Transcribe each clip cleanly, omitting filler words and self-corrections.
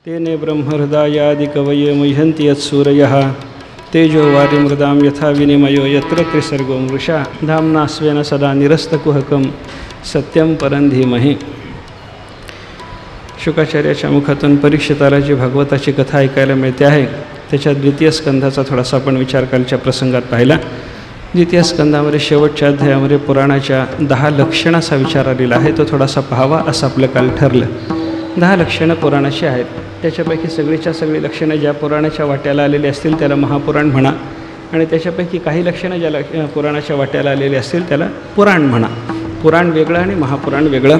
तेने ब्रह्महृदायादिकवये मुह्यन्ति यत्सूरयः तेजो वारिमृदां यथा विनिमयो यत्र त्रिसर्गो मृषा धाम्ना स्वेन सदा निरस्तकुहकं सत्यं परं धीमहि. शुकाचार्याच्या मुखातून परीक्षिताला जी भागवताची कथा ऐकायला मिळते आहे त्याच्या द्वितीय स्कंधाचा थोडासा आपण विचार कालच्या प्रसंगात पाहिला. द्वितीय स्कंधामध्ये शेवटच्या अध्यायामध्ये पुराणाच्या 10 लक्षणाचा विचार आलेला आहे. तो थोडासा पाहावा असं आपलं काल ठरलं. 10 लक्षणं पुराणाची आहेत. त्याच्यापैकी सगळीच्या सगळी लक्षणं ज्या पुराणाच्या वाट्याला आलेली असतील त्याला महापुराण म्हणा, आणि त्याच्यापैकी काही लक्षणं ज्या पुराणाच्या वाट्याला आलेली असतील त्याला पुराण म्हणा. पुराण वेगळं आणि महापुराण वेगळं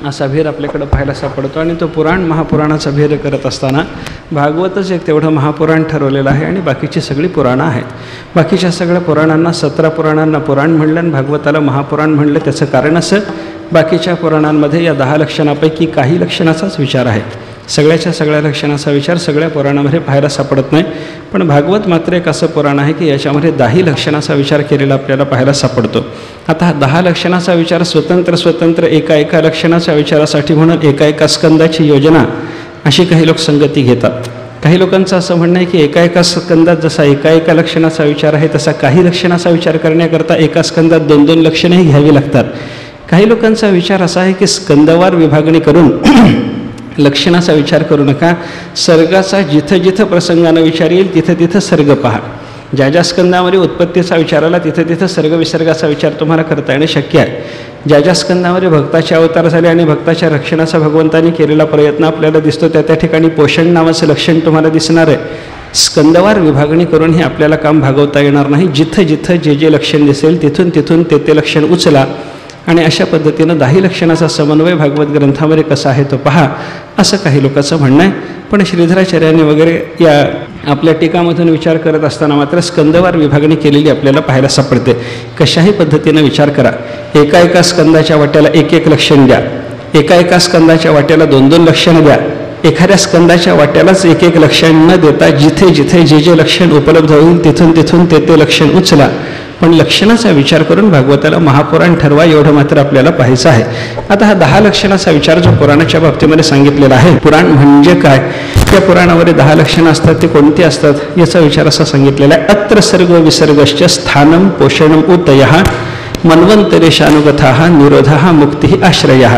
असा भेद आपल्याकडं पाहायला सापडतो. आणि तो पुराण महापुराणाचा भेद करत असताना भागवतच एक तेवढं महापुराण ठरवलेलं आहे आणि बाकीची सगळी पुराणं आहेत. बाकीच्या सगळ्या पुराणांना 17 पुराणांना पुराण म्हणलं आणि भागवताला महापुराण म्हणलं. त्याचं कारण असं, बाकीच्या पुराणांमध्ये या 10 लक्षणापैकी काही लक्षणाचाच विचार आहे. सगळ्याच्या सगळ्या लक्षणाचा विचार सगळ्या पुराणामध्ये पाहायला सापडत नाही. पण भागवत मात्र एक असं पुराण आहे की याच्यामध्ये 10 लक्षणाचा विचार केलेला आपल्याला पाहायला सापडतो. आता हा 10 लक्षणाचा विचार स्वतंत्र एका लक्षणाच्या विचारासाठी म्हणून एका स्कंदाची योजना अशी काही लोक संगती घेतात. काही लोकांचं असं म्हणणं आहे की एका स्कंदात जसा एका लक्षणाचा विचार आहे तसा काही लक्षणाचा विचार करण्याकरता एका स्कंदात 2-2 लक्षणंही घ्यावी लागतात. काही लोकांचा विचार असा आहे की स्कंदवार विभागणी करून लक्षणाचा विचार करू नका. सर्गाचा जिथं जिथं प्रसंगानं विचार येईल तिथं तिथं सर्ग पहा. ज्या ज्या स्कंदामध्ये उत्पत्तीचा विचार आला तिथं तिथं सर्ग विसर्गाचा विचार तुम्हाला करता येणं शक्य आहे. ज्या ज्या स्कंदामध्ये भक्ताचे अवतार झाले आणि भक्ताच्या रक्षणाचा भगवंतांनी केलेला प्रयत्न आपल्याला दिसतो त्या ठिकाणी पोषण नावाचं लक्षण तुम्हाला दिसणार आहे. स्कंदवार विभागणी करून हे आपल्याला काम भागवता येणार नाही. जिथं जिथं जे लक्षण दिसेल तिथून तिथून ते लक्षण उचला आणि अशा पद्धतीनं 10 लक्षणाचा समन्वय भागवत ग्रंथामध्ये कसा आहे तो पहा, असं काही लोकांचं म्हणणं आहे. पण श्रीधराचार्यांनी वगैरे या आपल्या टीकामधून विचार करत असताना मात्र स्कंदवार विभागणी केलेली आपल्याला पाहायला सापडते. कशाही पद्धतीनं विचार करा. एका स्कंदाच्या वाट्याला एक लक्षण द्या. एका स्कंदाच्या वाट्याला 2-2 लक्षणं द्या. एखाद्या स्कंदाच्या वाट्यालाच एक लक्षण न देता जिथे जिथे जे लक्षण उपलब्ध होईल तिथून तिथून ते लक्षण उचला. पण लक्षणाचा विचार करून भागवताला महापुराण ठरवा एवढं मात्र आपल्याला पाहायचं आहे. आता हा 10 लक्षणाचा विचार जो पुराणाच्या बाबतीमध्ये सांगितलेला आहे, पुराण म्हणजे काय, त्या पुराणामध्ये 10 लक्षणं असतात ते कोणती असतात याचा विचार असा सांगितलेला आहे. अत्र सर्ग विसर्गश्च स्थानम पोषणम उतयः मन्वंतरेशानुगतः निरोधः मुक्ती आश्रयः.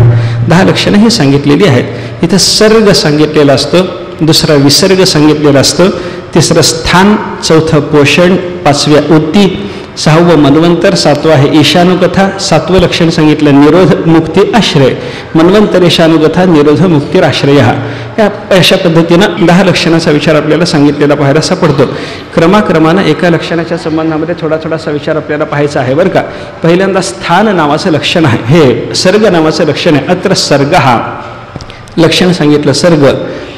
10 लक्षणं ही सांगितलेली आहेत. इथं सर्ग सांगितलेला असतो, दुसरा विसर्ग सांगितलेला असतो, तिसरं स्थान, चौथं पोषण, 5व्या उती, 6वं मन्वंतर, 7वं आहे ईशानुकथा, 7वं लक्षण सांगितलं निरोध मुक्ती आश्रय. मन्वंतरेशानुगथा निरोध मुक्तीराश्रय. या अशा पद्धतीनं 10 लक्षणाचा विचार आपल्याला सांगितलेला पाहायला सापडतो. क्रमाक्रमानं एका लक्षणाच्या संबंधामध्ये थोडासा विचार आपल्याला पाहायचा आहे बरं का. पहिल्यांदा स्थान नावाचं लक्षण आहे, हे सर्ग नावाचं लक्षण आहे. अत्र सर्ग हा लक्षण सांगितलं. सर्ग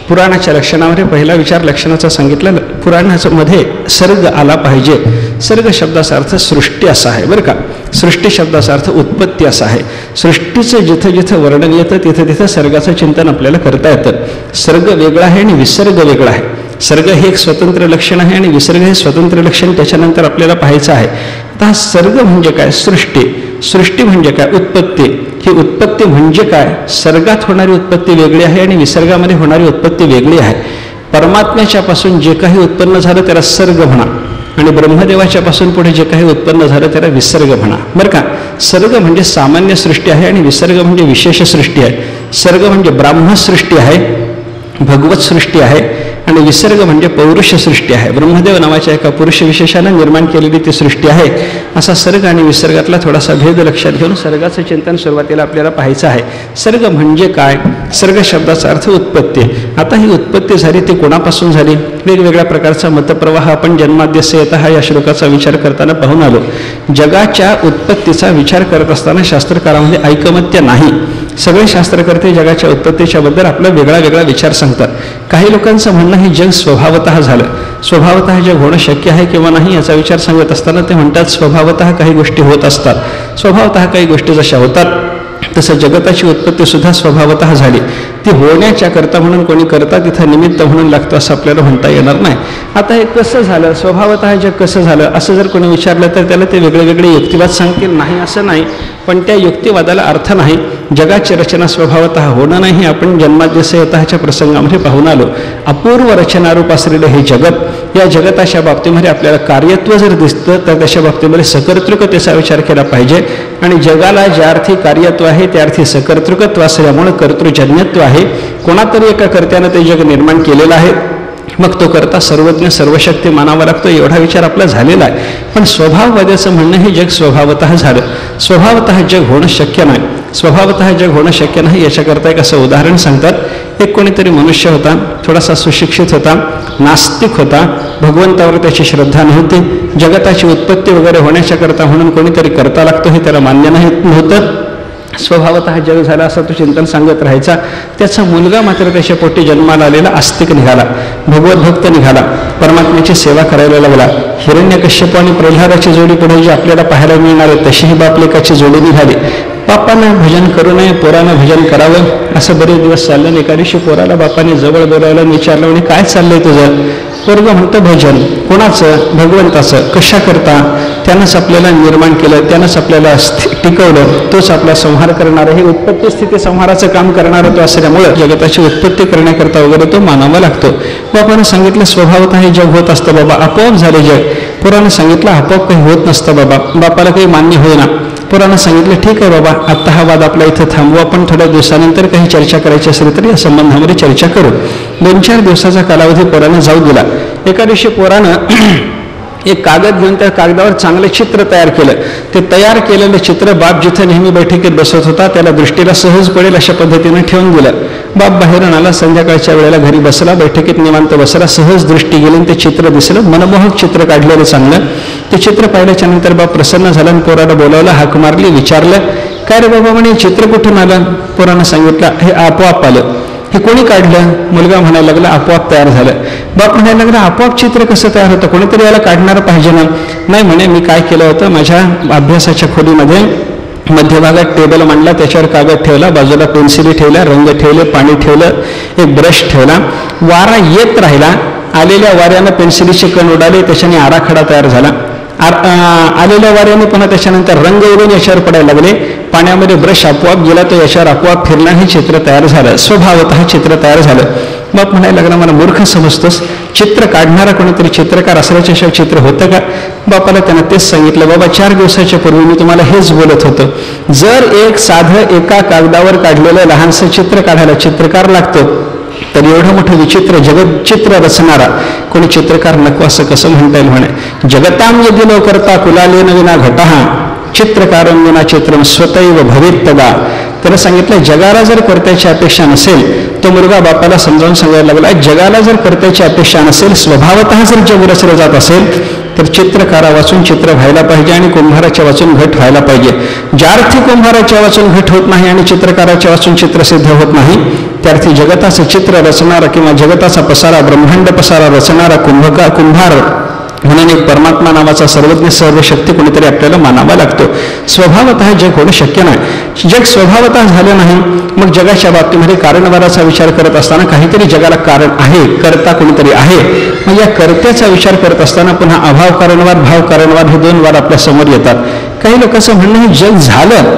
पुराणाच्या लक्षणामध्ये पहिला विचार लक्षणाचा सांगितला. पुराणामध्ये सर्ग आला पाहिजे. सर्ग शब्दाचा अर्थ सृष्टी असा आहे बरं का. सृष्टी शब्दाचा अर्थ उत्पत्ती असा आहे. सृष्टीचं जिथं जिथं वर्णन येतं तिथं तिथं सर्गाचं चिंतन आपल्याला करता येतं. सर्ग वेगळा आहे आणि विसर्ग वेगळा आहे. सर्ग हे एक स्वतंत्र लक्षण आहे आणि विसर्ग हे स्वतंत्र लक्षण त्याच्यानंतर आपल्याला पाहायचं आहे. आता हा सर्ग म्हणजे काय, सृष्टी. सृष्टी म्हणजे काय, उत्पत्ती. ही उत्पत्ती म्हणजे काय, सर्गात होणारी उत्पत्ती वेगळी आहे आणि विसर्गामध्ये होणारी उत्पत्ती वेगळी आहे. परमात्म्याच्या पासून जे काही उत्पन्न झालं त्याला सर्ग म्हणा आणि ब्रह्मदेवाच्या पासून पुढे जे काही उत्पन्न झालं त्याला विसर्ग म्हणा बरं का. सर्ग म्हणजे सामान्य सृष्टी आहे आणि विसर्ग म्हणजे विशेष सृष्टी आहे. सर्ग म्हणजे ब्राह्मसृष्टी आहे, भगवत सृष्टी आहे, आणि विसर्ग म्हणजे पौरुष सृष्टी आहे. ब्रह्मदेव नावाच्या एका पुरुष विशेषानं निर्माण केलेली ती सृष्टी आहे. असा सर्ग आणि विसर्गातला थोडासा भेद लक्षात घेऊन सर्गाचं चिंतन सुरुवातीला आपल्याला पाहायचं आहे. सर्ग म्हणजे काय, सर्ग शब्दाचा अर्थ उत्पत्ती. आता ही उत्पत्ती झाली ती कोणापासून झाली, वेगवेगळ्या प्रकारचा मतप्रवाह आपण जन्माद्यस्य येतः या श्लोकाचा विचार करताना पाहून आलो. जगाच्या उत्पत्तीचा विचार करत असताना शास्त्रकारामध्ये ऐकमत्य नाही. सगळे शास्त्रकर्ते जगाच्या उत्पत्तीच्या बद्दल आपला वेगळा विचार सांगतात. काही लोकांचं म्हणणं हे जग स्वभावतः झालं. स्वभावतः जग होणं शक्य आहे किंवा नाही याचा विचार सांगत असताना ते म्हणतात स्वभावतः काही गोष्टी होत असतात. स्वभावतः काही गोष्टी जशा होतात तसं जगताची उत्पत्तीसुद्धा स्वभावतः झाली. ती होण्याच्याकरता म्हणून कोणी करता तिथं निमित्त म्हणून लागतं असं आपल्याला म्हणता येणार नाही. आता हे कसं झालं, स्वभावतः जग कसं झालं असं जर कोणी विचारलं तर त्याला ते वेगळे वेगळे युक्तिवाद सांगतील. नाही असं नाही, पण त्या युक्तिवादाला अर्थ नाही. जगाची रचना स्वभावतः होणं नाही. आपण जन्माद्यस्य येताच्या प्रसंगामध्ये पाहून आलो. अपूर्व रचनारूप असलेलं हे जगत, या जगताच्या बाबतीमध्ये आपल्याला कार्यत्व जर दिसतं तर त्याच्या बाबतीमध्ये सकर्तृकतेचा विचार केला पाहिजे. आणि जगाला ज्या अर्थी कार्यत्व आहे त्या अर्थी सकर्तृकत्व असल्यामुळं कर्तृजन्यत्व आहे. कोणातरी एका कर्त्यानं ते जग निर्माण केलेलं आहे. मग तो करता सर्वज्ञ सर्वशक्ती मानावा लागतो एवढा विचार आपला झालेला आहे. पण स्वभाववाद्याचं म्हणणं हे जग स्वभावतः झालं. स्वभावतः जग होणं शक्य नाही. स्वभावतः जग होणं शक्य नाही याच्याकरता एक असं उदाहरण सांगतात. एक कोणीतरी मनुष्य होता, थोडासा सुशिक्षित होता, नास्तिक होता, भगवंतावर त्याची श्रद्धा नव्हती. जगताची उत्पत्ती वगैरे होण्याच्याकरता म्हणून कोणीतरी करता लागतो हे त्याला मान्य नाही नव्हतं. स्वभावतः जग झाला असं तो चिंतन सांगत राहायचा. त्याचा मुलगा मात्र त्याच्या पोटी जन्माला आलेला आस्तिक निघाला, भगवत भक्त निघाला, परमात्म्याची सेवा करायला लागला. हिरण्यकश्यप आणि प्रल्हादाची जोडी पुढे जी आपल्याला पाहायला मिळणार आहे तशी ही बापलेकाची जोडी निघाली. बापानं भजन करू नये, पोरानं भजन करावं असं बरेच दिवस चाललं. एका दिवशी पोराला बापाने जवळ बोलावलं, विचारलं म्हणे काय चाललंय तुझं? पोरगं म्हणतं भजन. कोणाचं? भगवंताचं. कशा करता? त्यानंच आपल्याला निर्माण केलं, त्यानंच आपल्याला टिकवलं, तोच आपला संहार करणारा, हे उत्पत्ती स्थिती संहाराचं काम करणारा तो असल्यामुळं जगताची उत्पत्ती करण्याकरता वगैरे तो मानावा लागतो. बापानं सांगितलं स्वभावतः हे जग होत असतं बाबा, आपोआप झाले जग. पोरानं सांगितलं आपोआप काही होत नसतं बाबा. बापाला काही मान्य होईना. पोरानं सांगितलं ठीक आहे बाबा, आत्ता हा वाद आपला इथं थांबवा, पण थोड्या दिवसानंतर काही चर्चा करायची असेल तर या संबंधामध्ये चर्चा करू. 2-4 दिवसाचा कालावधी पोरानं जाऊ दिला. एका दिवशी पोरानं एक कागद घेऊन त्या कागदावर चांगलं चित्र तयार केलं. ते तयार केलेलं चित्र बाप जिथं नेहमी बैठकीत बसत होता त्याला दृष्टीला सहज पडेल अशा पद्धतीनं ठेवून दिलं. बाप बाहेरून आला, संध्याकाळच्या वेळेला घरी बसला, बैठकीत निवांत बसला. सहज दृष्टी गेली ते चित्र दिसलं, मनमोहक चित्र काढलेलं चांगलं. ते चित्र पाहिल्याच्या नंतर बाप प्रसन्न झाला आणि पोराला बोलावलं, हाक मारली, विचारलं काय रे बाबा म्हणे चित्र कुठून आलं? पोरानं सांगितलं हे आपोआप आलं. हे कोणी काढलं? मुलगा म्हणायला लागला आपोआप तयार झालं. बाप म्हणायला लागला आपोआप चित्र कसं तयार होतं? कोणीतरी याला काढणारं पाहिजे ना. नाही म्हणे मी काय केलं होतं, माझ्या अभ्यासाच्या खोलीमध्ये मध्यभागात टेबल मांडला, त्याच्यावर कागद ठेवला, बाजूला पेन्सिली ठेवल्या, रंग ठेवले, पाणी ठेवलं, एक ब्रश ठेवला. वारा येत राहिला, आलेल्या वाऱ्यानं पेन्सिलीचे कण उडाले, त्याच्याने आराखडा तयार झाला. आलेल्या वाऱ्याने पुन्हा त्याच्यानंतर रंग उडून याच्यावर पडायला लागले. पाण्यामध्ये ब्रश आपोआप गेला, तो याच्यावर आपोआप फिरला, हे चित्र तयार झालं. स्वभावतः चित्र तयार झालं. बाप म्हणायला लागला मला मूर्ख समजतोस? चित्र काढणारा कोणीतरी चित्रकार असल्याच्याशिवाय चित्र होतं का? बापाला त्यानं तेच सांगितलं, बाबा 4 दिवसाच्या पूर्वी मी तुम्हाला हेच बोलत होतो. जर एक साधं एका कागदावर काढलेलं लहानसं चित्र काढायला चित्रकार लागतो, तर एवढं मोठं विचित्र जगतचित्र रचणारा कोणी चित्रकार नको असं कसं म्हणता येईल? म्हणे जगताम यदि न करता कुलालेन विना घटः चित्रकारं विना चित्रं स्वतैव भवेत् तदा. त्यानं सांगितलं जगाला जर कर्त्याची अपेक्षा नसेल, तो मुलगा बापाला समजावून सांगायला लागला, जगाला जर कर्त्याची अपेक्षा नसेल, स्वभावतः जर जग रचलं जात असेल तर चित्रकारा वाचून चित्र व्हायला पाहिजे आणि कुंभाराच्या वाचून घट व्हायला पाहिजे. ज्या अर्थी कुंभाराच्या वाचून घट होत नाही आणि चित्रकाराच्या वाचून चित्र सिद्ध होत नाही, त्यार्थी जगताचं चित्र रचणारा किंवा जगताचा पसारा, ब्रह्मांड पसारा रचणारा कुंभार म्हणून एक परमात्मा नावाचा सर्वज्ञ सर्वशक्ती कोणीतरी आपल्याला मानावा लागतो. स्वभावतः जग होणं शक्य नाही. जग स्वभावतः झालं नाही. मग जगाच्या बाबतीमध्ये कारणवाराचा विचार करत असताना काहीतरी जगाला कारण आहे, कर्ता कोणीतरी आहे. मग या कर्त्याचा विचार करत असताना पुन्हा अभाव कारणवार, भाव कारणवार हे 2 वार आपल्या समोर येतात. काही लोकांचं म्हणणं हे जग झालं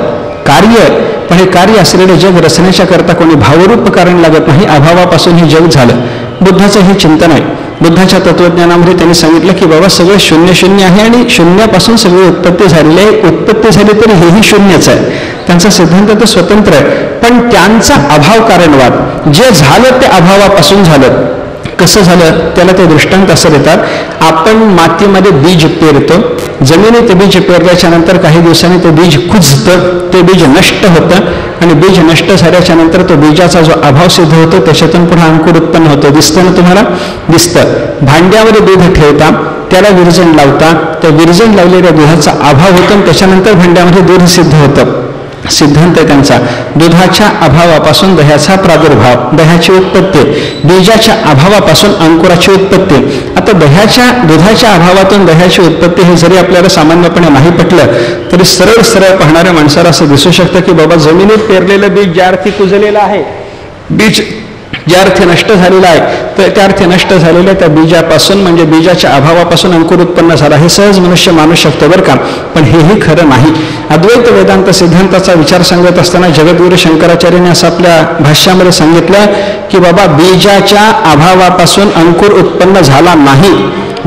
कार्य, पण हे कार्य असलेलं जग रचण्याच्या करता कोणी भावरूप कारण लागत नाही. अभावापासून हे जग झालं. बुद्धाचं हे चिंतन आहे. बुद्धाच्या तत्वज्ञानामध्ये त्यांनी सांगितलं की बाबा सगळं शून्य शून्य आहे आणि शून्यापासून सगळी उत्पत्ती झालेली आहे. उत्पत्ती झाली तरी हेही शून्यच आहे. त्यांचा सिद्धांत तर स्वतंत्र आहे, पण त्यांचा अभाव कारणवाद जे झालं ते अभावापासून झालं. कसं झालं त्याला ते दृष्टांत असं देतात. आपण मातीमध्ये बीज पेरतो, जमिनीत बीज पेरल्याच्या नंतर काही दिवसांनी ते बीज कुजतं, ते बीज नष्ट होतं आणि बीज नष्ट झाल्याच्या नंतर तो बीजाचा जो अभाव सिद्ध होतो त्याच्यातून पुन्हा अंकुर उत्पन्न होतं. दिसतं ना तुम्हाला? दिसतं. भांड्यामध्ये दूध ठेवता, त्याला विरजण लावता, त्या विरजण लावलेल्या दुधाचा अभाव होतो आणि त्याच्यानंतर भांड्यामध्ये दूध सिद्ध होतं. सिद्धांत आहे त्यांचा. दुधाच्या अभावापासून दह्याचा प्रादुर्भाव, दह्याची उत्पत्ती, बीजाच्या अभावापासून अंकुराची उत्पत्ती. आता दुधाच्या अभावातून दह्याची उत्पत्ती हे जरी आपल्याला सामान्यपणे नाही पटलं तरी सरळ सरळ पाहणाऱ्या माणसाला असं दिसू शकतं की बाबा जमिनीत पेरलेलं बीज ज्या अर्थी कुजलेलं आहे, बीज ज्या अर्थी नष्ट झालेला आहे, तर त्या अर्थी नष्ट झालेल्या त्या बीजापासून म्हणजे बीजाच्या अभावापासून अंकुर उत्पन्न झाला हे सहज मनुष्य मानू शकतो बरं का. पण हेही खरं नाही. अद्वैत वेदांत सिद्धांताचा विचार सांगत असताना जगद्गुरू शंकराचार्यांनी असं आपल्या भाष्यामध्ये सांगितलं की बाबा बीजाच्या अभावापासून अंकुर उत्पन्न झाला नाही.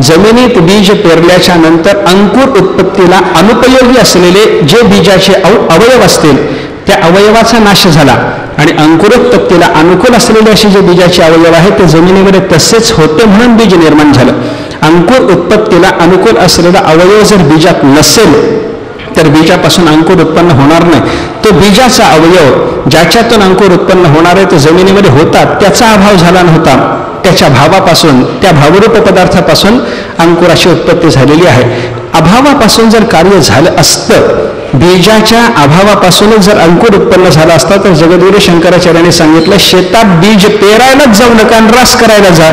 जमिनीत बीज पेरल्याच्या नंतर अंकुर उत्पत्तीला अनुपयोगी असलेले जे बीजाचे अवयव असतील त्या अवयवाचा नाश झाला आणि अंकुरोत्पत्तीला अनुकूल असलेले असे जे बीजाचे अवयव आहेत ते जमिनीमध्ये तसेच होते म्हणून बीज निर्माण झालं. अंकुर उत्पत्तीला अनुकूल असलेला अवयव जर बीजात नसेल तर बीजापासून अंकुर उत्पन्न होणार नाही. तो बीजाचा अवयव ज्याच्यातून अंकुर उत्पन्न होणार आहे तो जमिनीमध्ये होता त्याचा अभाव झाला नव्हता. त्याच्या भावापासून, त्या भावरूप पदार्थापासून अंकुराची उत्पत्ती झालेली आहे. अभावापासून जर कार्य झालं असतं, बीजाच्या अभावापासूनच जर अंकुर उत्पन्न झाला असता तर जगद्गुरू शंकराचार्यांनी सांगितलं शेतात बीज पेरायलाच जाऊ नका, रास करायला जा.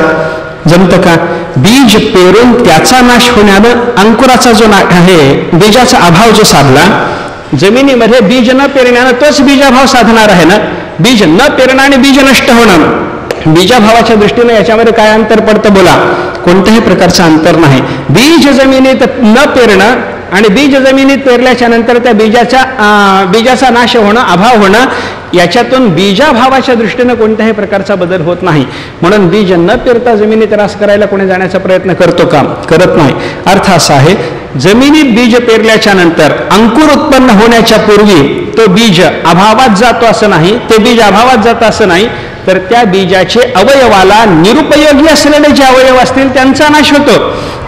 जमतं का? बीज पेरून त्याचा नाश होण्यानं अंकुराचा जो आहे, बीजाचा अभाव जो साधला, जमिनीमध्ये बीज न पेरण्यानं तोच बीजाभाव साधणार आहे ना. बीज न पेरणं आणि बीज नष्ट होणं, बीजाभावाच्या दृष्टीने याच्यामध्ये काय अंतर पडतं बोला? कोणत्याही प्रकारचं अंतर नाही. बीज जमिनीत न पेरणं आणि बीज जमिनीत पेरल्याच्या नंतर त्या बीजाचा नाश होणं, अभाव होणं, याच्यातून बीजाभावाच्या दृष्टीनं कोणत्याही प्रकारचा बदल होत नाही. म्हणून बीज न पेरता जमिनीत रास करायला कोणी जाण्याचा प्रयत्न करतो का? करत नाही. अर्थ असा आहे, जमिनीत बीज पेरल्याच्या नंतर अंकुर उत्पन्न होण्याच्या पूर्वी तो बीज अभावात जातो असं नाही, ते बीज अभावात जातं असं नाही, तर त्या बीजाचे अवयवाला निरुपयोगी असलेले जे अवयव असतील त्यांचा नाश होतो,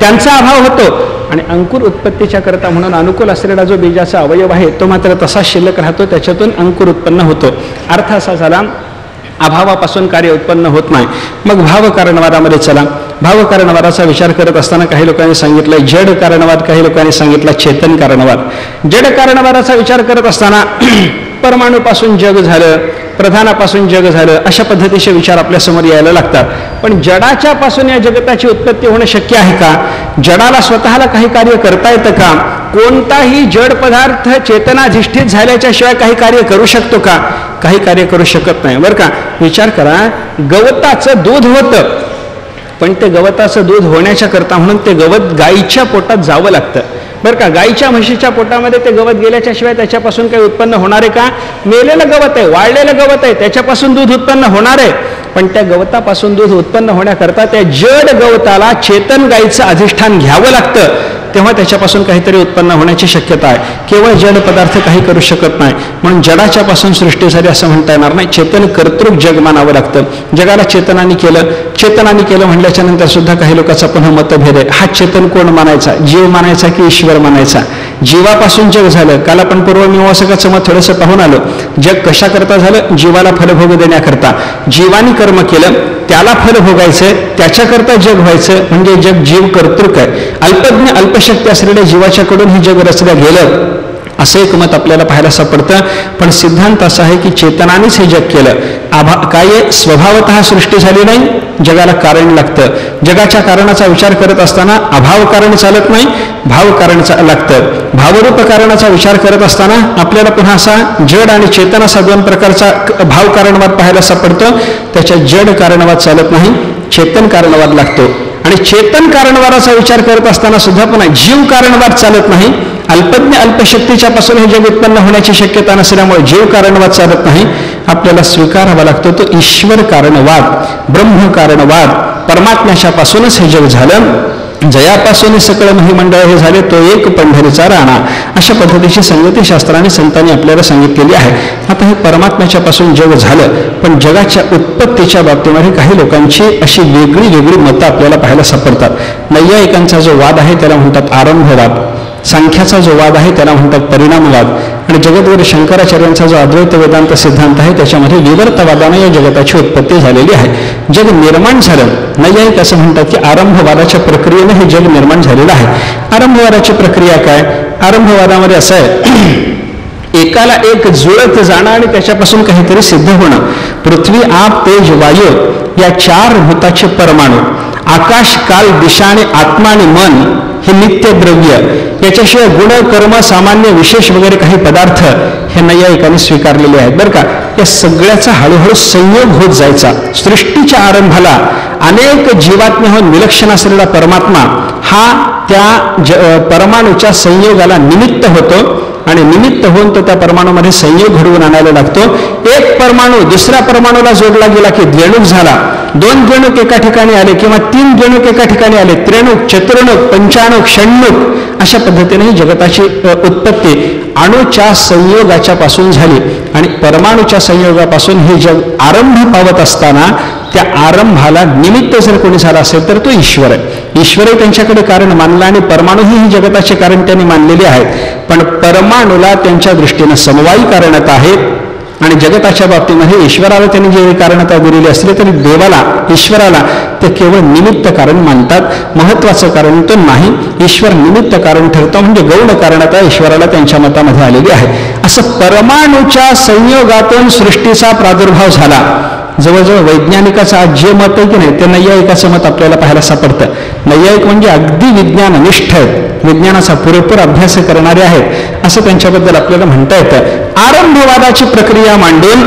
त्यांचा अभाव होतो आणि अंकुर उत्पत्तीच्या करता म्हणून अनुकूल असलेला जो बीजाचा अवयव आहे तो मात्र तसा शिल्लक राहतो, त्याच्यातून अंकुर उत्पन्न होतो. अर्थ असा झाला, अभावापासून कार्य उत्पन्न होत नाही. मग भावकारणवादामध्ये चला. भावकारणवादाचा विचार करत असताना काही लोकांनी सांगितलं जड कारणवाद, काही लोकांनी सांगितलं चेतन कारणवाद. जड कारणवादाचा विचार करत असताना परमाणूपासून जग झालं, प्रधानापासून जग झालं, अशा पद्धतीचे विचार आपल्यासमोर यायला लागतात. पण जडाच्या पासून या जगताची उत्पत्ती होणं शक्य आहे का? जडाला स्वतःला काही कार्य करता येतं का? कोणताही जड पदार्थ चेतनाधिष्ठित झाल्याच्या शिवाय काही कार्य करू शकतो का? काही कार्य करू शकत नाही बरं का. विचार करा, गवताचं दूध होतं पण ते गवताचं दूध होण्याच्या करता म्हणून ते गवत गाईच्या पोटात जावं लागतं बरं का. गाईच्या म्हशीच्या पोटामध्ये ते गवत गेल्याच्या शिवाय त्याच्यापासून काही उत्पन्न होणार आहे का? मेलेलं गवत आहे, वाळलेलं गवत आहे, त्याच्यापासून दूध उत्पन्न होणार आहे. पण त्या गवतापासून दूध उत्पन्न होण्याकरता त्या जड गवताला चेतन गाईचं अधिष्ठान घ्यावं लागतं, तेव्हा त्याच्यापासून काहीतरी उत्पन्न होण्याची शक्यता आहे. केवळ जड पदार्थ काही करू शकत नाही. म्हणून जडाच्या पासून सृष्टी झाली असं म्हणता येणार नाही. चेतन कर्तृक जग मानावं लागतं. जगाला चेतनाने केलं म्हणल्याच्या नंतर सुद्धा काही लोकांचा पुन्हा मतभेद आहे. हा चेतन कोण मानायचा? जीव मानायचा की ईश्वर मानायचा? जीवापासून जग झालं. काल आपण पूर्वमीमांसकाचं मत थोडंसं पाहून आलो. जग कशा करता झालं? जीवाला फलभोग देण्याकरता. जीवानी कर्म केलं, त्याला फल भोगायचं, त्याच्याकरता जग व्हायचं, म्हणजे जग जीव कर्तृक आहे. अल्पज्ञ अल्पशक्ती असलेल्या जीवाच्याकडून हे जग रचलं गेलं असं एक मत आपल्याला पाहायला सापडतं. पण सिद्धांत असा आहे की चेतनानेच हे जग केलं. काय स्वभावतः सृष्टी झाली नाही, जगाला कारण लागतं. जगाच्या कारणाचा विचार करत असताना अभाव कारण चालत नाही, भाव कारण लागतं. भावरूप कारणाचा विचार करत असताना आपल्याला पुन्हा असा जड आणि चेतन असा दोन प्रकारचा भाव कारणवाद पाहायला सापडतो. त्याच्या जड कारणवाद चालत नाही, चेतन कारणवाद लागतो. आणि चेतन कारणवादाचा विचार करत असताना सुद्धा पुन्हा जीव कारणवाद चालत नाही. अल्पज्ञ अल्पशक्तीच्या पासून हे जग उत्पन्न होण्याची शक्यता नसल्यामुळे जीव कारणवाद चालत नाही. आपल्याला स्वीकारावा लागतो तो ईश्वर कारणवाद, ब्रह्म कारणवाद. परमात्म्याच्या पासूनच हे जग झालं, जयापासून सकळ महिमंडळ हे झाले, तो एक पंढरीचा राणा. अशा पद्धतीची संगती शास्त्राने संतांनी आपल्याला सांगितलेली आहे. आता हे परमात्म्याच्या पासून जग झालं, पण जगाच्या उत्पत्तीच्या बाबतीमध्ये काही लोकांची अशी वेगळी वेगळी मतं आपल्याला पाहायला सापडतात. नैयायिकांचा जो वाद आहे त्याला म्हणतात आरंभवाद, सांख्याचा जो वाद आहे त्याला म्हणतात परिणामवाद, आणि जगद्गुरू शंकराचार्यांचा जो अद्वैत वेदांत सिद्धांत आहे त्याच्यामध्ये विवर्तवादाने या जगताची उत्पत्ती झालेली आहे. जग निर्माण झालं. नैयायिक असं म्हणतात की आरंभवादाच्या प्रक्रियेने हे जग निर्माण झालेलं आहे. आरंभवादाची प्रक्रिया काय? आरंभवादामध्ये असं आहे, एकाला एक जुळत जाणं आणि त्याच्यापासून काहीतरी सिद्ध होणं. पृथ्वी, आप, तेज, वायू या 4 भूताचे परमाणू, आकाश, काल, दिशा आणि आत्मा आणि मन हे नित्य द्रव्य, याच्याशिवाय गुण, कर्म, सामान्य, विशेष वगैरे काही पदार्थ हे नैयायिकांनी स्वीकारलेले आहेत बरं का. या सगळ्याचा हळूहळू संयोग होत जायचा. सृष्टीच्या आरंभाला अनेक जीवात्म्याहून विलक्षण असलेला परमात्मा हा त्या परमाणूच्या संयोगाला निमित्त होतो आणि निमित्त होऊन तो त्या परमाणूमध्ये संयोग घडवून आणायला लागतो. एक परमाणू दुसऱ्या परमाणूला जोडला गेला की द्वेणुक झाला, 2 द्वेणुक एका ठिकाणी आले किंवा 3 द्वेणुक एका ठिकाणी आले, त्रेणुक, चतुर्णुक, पंचाणुक, षण्मुख अशा पद्धतीने जगताची उत्पत्ती अणूच्या संयोगाच्या पासून झाली. आणि परमाणूच्या संयोगापासून हे जग आरंभ पावत असताना त्या आरंभाला निमित्त जर कोणी झाला असेल तर तो ईश्वर आहे. ईश्वरही त्यांच्याकडे कारण मानला आणि परमाणूही ही जगताचे कारण त्यांनी मानलेले आहेत. पण परमाणूला त्यांच्या दृष्टीनं समवायी कारणता आहेत आणि जगताच्या बाबतीमध्ये ईश्वराला त्यांनी जे कारणता दिलेली असली तरी देवाला, ईश्वराला ते केवळ निमित्त कारण मानतात. महत्वाचं कारण तो नाही. ईश्वर निमित्त कारण ठरतो म्हणजे गौण कारणता ईश्वराला त्यांच्या मतामध्ये आलेली आहे. असं परमाणूच्या संयोगातून सृष्टीचा प्रादुर्भाव झाला. जवळजवळ वैज्ञानिकाचं आज जे मत आहे की नाही ते नैयायिकाचं मत आपल्याला पाहायला सापडतं. नैयायिक म्हणजे अगदी विज्ञाननिष्ठ आहेत, विज्ञानाचा पुरेपूर अभ्यास करणारे आहेत असं त्यांच्याबद्दल आपल्याला म्हणता येतं. आरंभवादाची प्रक्रिया मांडून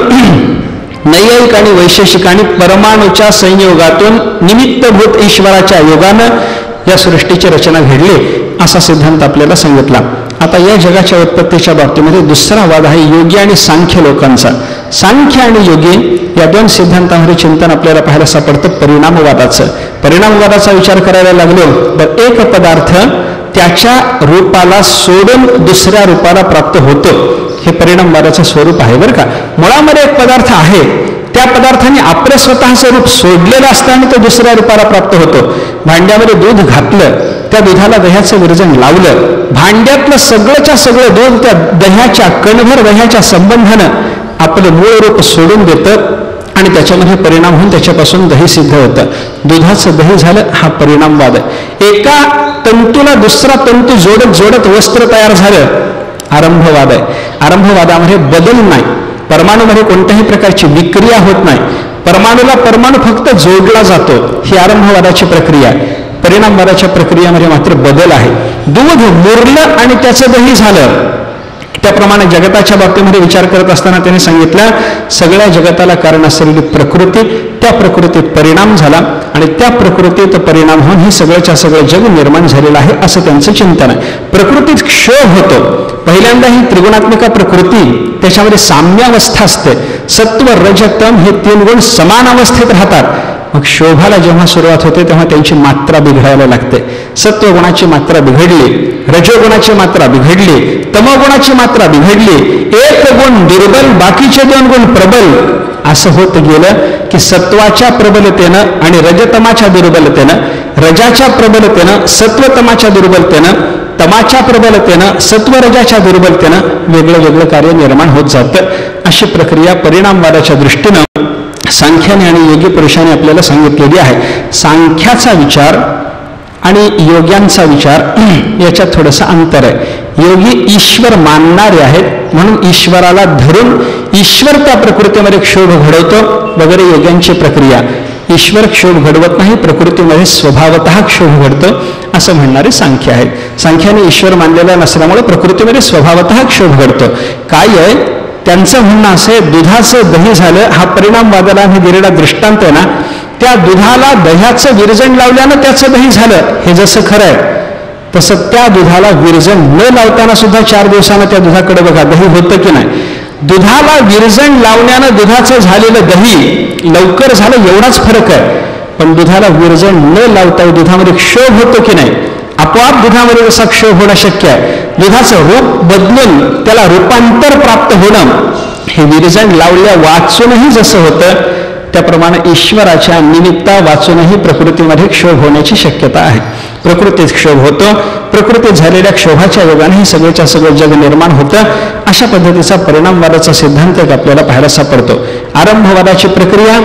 नैयायिक आणि वैशेषिकांनी परमाणूच्या संयोगातून निमित्तभूत ईश्वराच्या योगानं या सृष्टीची रचना घडली असा सिद्धांत आपल्याला सांगितला. आता या जगाच्या उत्पत्तीच्या बाबतीमध्ये दुसरा वाद आहे योगी आणि सांख्य लोकांचा. सांख्य आणि योगी या 2 सिद्धांतामध्ये चिंतन आपल्याला पाहायला सापडतं परिणामवादाचं. परिणामवादाचा विचार करायला लागलो तर एक पदार्थ त्याच्या रूपाला सोडून दुसऱ्या रूपाला प्राप्त होतो, हे परिणामवादाचं स्वरूप आहे बरं का. मुळामध्ये एक पदार्थ आहे, त्या पदार्थाने आपलं स्वतःचं रूप सोडलेलं असतं आणि तो दुसऱ्या रूपाला प्राप्त होतो. भांड्यामध्ये दूध घातलं, त्या दुधाला दह्याचं विरजण लावलं, भांड्यातलं सगळंच्या सगळं दूध त्या दह्याच्या कणभर दह्याच्या संबंधानं आपलं मूळ रूप सोडून देतं आणि त्याच्यामध्ये परिणाम होऊन त्याच्यापासून दही सिद्ध होतं. दुधाचं दही झालं, हा परिणामवाद आहे. एका तंतूला दुसरा तंतू जोडत जोडत वस्त्र तयार झालं, आरंभवाद आहे. आरंभवादामध्ये बदल नाही, परमाणूमध्ये कोणत्याही प्रकारची विक्रिया होत नाही, परमाणूला परमाणू फक्त जोडला जातो, ही आरंभवादाची प्रक्रिया आहे. परिणामवादाच्या प्रक्रियेमध्ये मात्र बदल आहे. दूध मुरलं आणि त्याचं दही झालं. त्याप्रमाणे जगताच्या बाबतीमध्ये विचार करत असताना त्याने सांगितलं सगळ्या जगताला कारण असलेली प्रकृती, त्या प्रकृतीत परिणाम झाला आणि त्या प्रकृतीत परिणाम होऊन हे सगळ्याच्या सगळं जग निर्माण झालेलं आहे असं त्यांचं चिंतन आहे. प्रकृतीत क्षोभ होतो. पहिल्यांदा ही त्रिगुणात्मिका प्रकृती, त्याच्यामध्ये साम्यावस्था असते. सत्व, रज, तम हे 3 गुण समान अवस्थेत राहतात. मग शोभाला जेव्हा सुरुवात होते तेव्हा त्यांची मात्रा बिघडायला लागते. सत्वगुणाची मात्रा बिघडली, रजोगुणाची मात्रा बिघडली, तमोगुणाची मात्रा बिघडली, एक गुण दुर्बल, बाकीचे 2 गुण प्रबल. असं होत गेलं की सत्वाच्या प्रबलतेनं आणि रजतमाच्या दुर्बलतेनं, रजाच्या प्रबलतेनं सत्वतमाच्या दुर्बलतेनं, तमाच्या प्रबलतेनं सत्वरजाच्या दुर्बलतेनं वेगळं वेगळं कार्य निर्माण होत जातं. अशी प्रक्रिया परिणामवादाच्या दृष्टीनं सांख्याने आणि योगी पुरुषाने आपल्याला सांगितलेली आहे. सांख्याचा विचार आणि योग्यांचा विचार याच्यात थोडंसं अंतर आहे. योगी ईश्वर मानणारे आहेत म्हणून ईश्वराला धरून ईश्वर त्या प्रकृतीमध्ये क्षोभ घडवतो वगैरे. योग्यांची प्रक्रिया ईश्वर क्षोभ घडवत नाही, प्रकृतीमध्ये स्वभावतः क्षोभ घडतो असं म्हणणारे सांख्य आहेत. सांख्याने ईश्वर मानलेला नसल्यामुळे प्रकृतीमध्ये स्वभावतः क्षोभ घडतो. काय आहे त्यांचं म्हणणं असं आहे, दुधाचं दही झालं, हा परिणामवादाला मी दिलेला दृष्टांत आहे ना, त्या दुधाला दह्याचं विरजण लावल्यानं त्याचं दही झालं, हे जसं खरं आहे तसं त्या दुधाला विरजण न लावताना सुद्धा 4 दिवसानं त्या दुधाकडे बघा दही होतं की नाही. दुधाला विरजण लावण्यानं दुधाचं झालेलं दही लवकर झालं एवढाच फरक आहे. पण दुधाला विरजण न लावता दुधामध्ये क्षोभ होतो की नाही, आपोआप दुधामध्ये जसा क्षोभ होणं शक्य आहे. दुधाचं रूप बदलून त्याला रूपांतर प्राप्त होणं हे विरजण लावल्या वाचूनही जसं होतं त्याप्रमाणे ईश्वराच्या निमित्ता वाचूनही प्रकृतीमध्ये क्षोभ होण्याची शक्यता आहे. प्रकृतीत क्षोभ होतो, प्रकृतीत झालेल्या क्षोभाच्या योगाने हे सगळेच्या सगळं जग निर्माण होतं. अशा पद्धतीचा परिणामवादाचा सिद्धांत एक आपल्याला पाहायला सापडतो. आरंभवादाची प्रक्रिया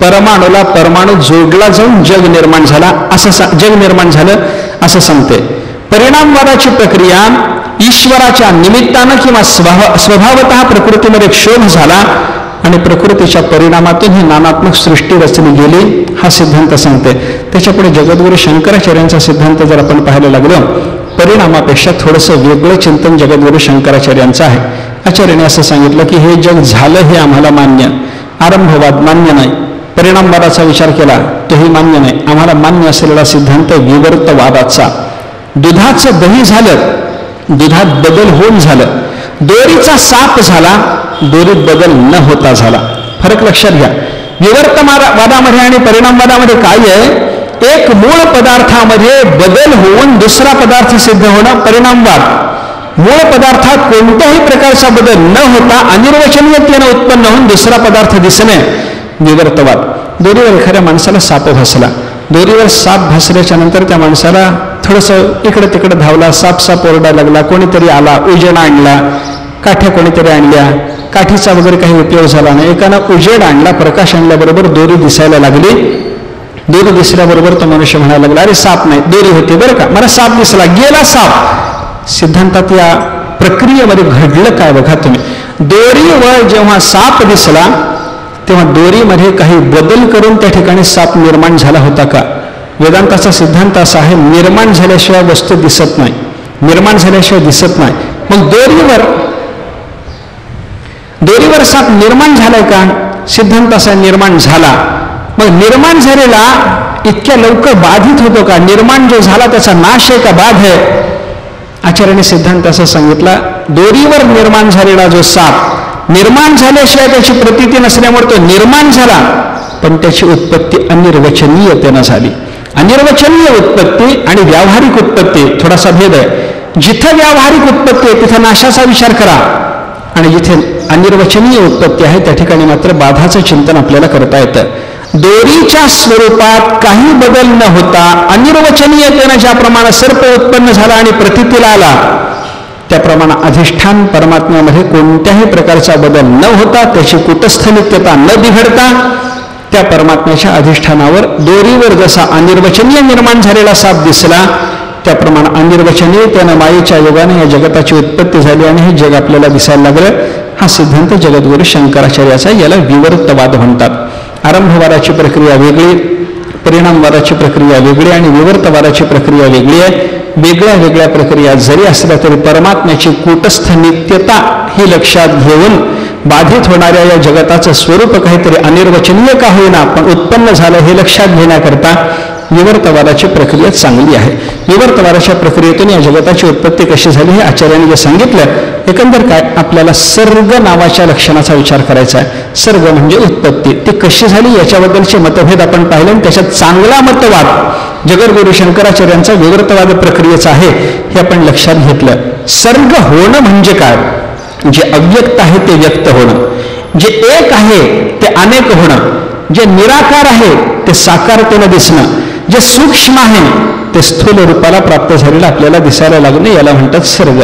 परमाणूला परमाणू जोडला जाऊन जग निर्माण झाला असं जग निर्माण झालं असं सांगते. परिणामवादाची प्रक्रिया ईश्वराच्या निमित्तानं किंवा स्वभावतः प्रकृतीमध्ये क्षोभ झाला आणि प्रकृतीच्या परिणामातून ही नानात्मक सृष्टी रचली गेली, हा सिद्धांत सांगते. त्याच्यापुढे जगद्गुरू शंकराचार्यांचा सिद्धांत जर आपण पाहायला लागलो, परिणामापेक्षा थोडंसं वेगळं चिंतन जगद्गुरू शंकराचार्यांचं आहे. आचार्याने असं सांगितलं की हे जग झालं हे आम्हाला मान्य, आरंभवाद मान्य नाही, परिणामवादाचा विचार केला तोही मान्य नाही. आम्हाला मान्य असलेला सिद्धांत विवर्तवादाचा. दुधाचं दही झालं, दुधात बदल होऊन झालं, दोरीचा साप झाला, दोरीत बदल न होता झाला. फरक लक्षात घ्या. विवर्तवादामध्ये आणि परिणामवादामध्ये काय आहे? एक मूळ पदार्थामध्ये बदल होऊन दुसरा पदार्थ सिद्ध होणं परिणामवाद. मूळ पदार्थात कोणत्याही प्रकारचा बदल न होता अनिर्वचनीयतेने उत्पन्न होऊन दुसरा पदार्थ दिसणे विवर्तवाद. दोरीवर एखाद्या माणसाला साप भासला, दोरीवर साप भासल्याच्या नंतर त्या माणसाला थोडंसं इकडे तिकडे धावला, साप साप ओरडायला लागला, कोणीतरी आला, उजेड आणला, काठ्या कोणीतरी आणल्या, काठीचा वगैरे काही उपयोग झाला नाही. एकानं उजेड आणला, प्रकाश आणल्याबरोबर दोरी दिसायला लागली. दोरी दिसल्याबरोबर तो मनुष्य म्हणायला लागला, अरे साप नाही, दोरी होती बरं का, मला साप दिसला, गेला साप. सिद्धांतात या प्रक्रियेमध्ये घडलं काय बघा तुम्ही. दोरीवर जेव्हा साप दिसला तेव्हा दोरीमध्ये काही बदल करून त्या ठिकाणी साप निर्माण झाला होता का? वेदांताचा सिद्धांत असा आहे, निर्माण झाल्याशिवाय वस्तू दिसत नाही, निर्माण झाल्याशिवाय दिसत नाही. मग दोरीवर साप निर्माण झालाय का? सिद्धांत असा निर्माण झाला. मग निर्माण झालेला इतक्या लवकर बाधित होतो का? निर्माण जो झाला त्याचा नाश आहे का बाध आहे? आचार्याने सिद्धांत असा सांगितला, दोरीवर निर्माण झालेला जो साप निर्माण झाल्याशिवाय त्याची प्रतीती नसल्यामुळे तो निर्माण झाला, पण त्याची उत्पत्ती अनिर्वचनीयतेनं झाली. अनिर्वचनीय उत्पत्ती आणि व्यावहारिक उत्पत्ती थोडासा भेद आहे. जिथं व्यावहारिक उत्पत्ती आहे तिथं नाशाचा विचार करा, आणि जिथे अनिर्वचनीय उत्पत्ती आहे त्या ठिकाणी मात्र बाधाचं चिंतन आपल्याला करता येतं. दोरीच्या स्वरूपात काही बदल न होता अनिर्वचनीयतेनं ज्याप्रमाणे सर्प उत्पन्न झाला आणि प्रतीतीला आला, त्याप्रमाणे अधिष्ठान परमात्म्यामध्ये कोणत्याही प्रकारचा बदल न होता, त्याची कुटस्थ नित्यता न बिघडता, त्या परमात्म्याच्या अधिष्ठानावर दोरीवर जसा अनिर्वचनीय निर्माण झालेला साप दिसला, त्याप्रमाणे अनिर्वचनीय त्यानं मायेच्या योगाने या जगताची उत्पत्ती झाली आणि हे जग आपल्याला दिसायला लागलं. हा सिद्धांत जगद्गुरू शंकराचार्याचा, याला विवर्तवाद म्हणतात. आरंभवादाची प्रक्रिया वेगळी, परिणामवादाची प्रक्रिया वेगळी आणि विवर्तवादाची प्रक्रिया वेगळी आहे. वेगळ्या वेगळ्या प्रक्रिया जरी असल्या तरी परमात्म्याची कूटस्थ नित्यता ही लक्षात घेऊन बाधित होणाऱ्या या जगताचं स्वरूप काहीतरी अनिर्वचनीय का होईना पण उत्पन्न झालं हे लक्षात घेण्याकरता विवर्तवादाची प्रक्रिया चांगली आहे. विवर्तवादाच्या प्रक्रियेतून या जगताची उत्पत्ती कशी झाली हे आचार्यांनी जे सांगितलं, एकंदर काय आपल्याला सर्ग नावाच्या लक्षणाचा विचार करायचा आहे. सर्ग म्हणजे उत्पत्ती, ती कशी झाली याच्याबद्दलचे मतभेद आपण पाहिले आणि त्याच्यात चांगला मतवाद जगद्गुरू शंकराचार्यांचा विवर्तवाद प्रक्रियेचा आहे हे आपण लक्षात घेतलं. सर्ग होणं म्हणजे काय? जे अव्यक्त आहे ते व्यक्त होणं, जे एक आहे ते अनेक होणं, जे निराकार आहे ते साकारतेनं दिसणं, जे सूक्ष्म आहे ते स्थूल रूपाला प्राप्त झालेलं आपल्याला दिसायला लागणे, याला म्हणतात सर्ग.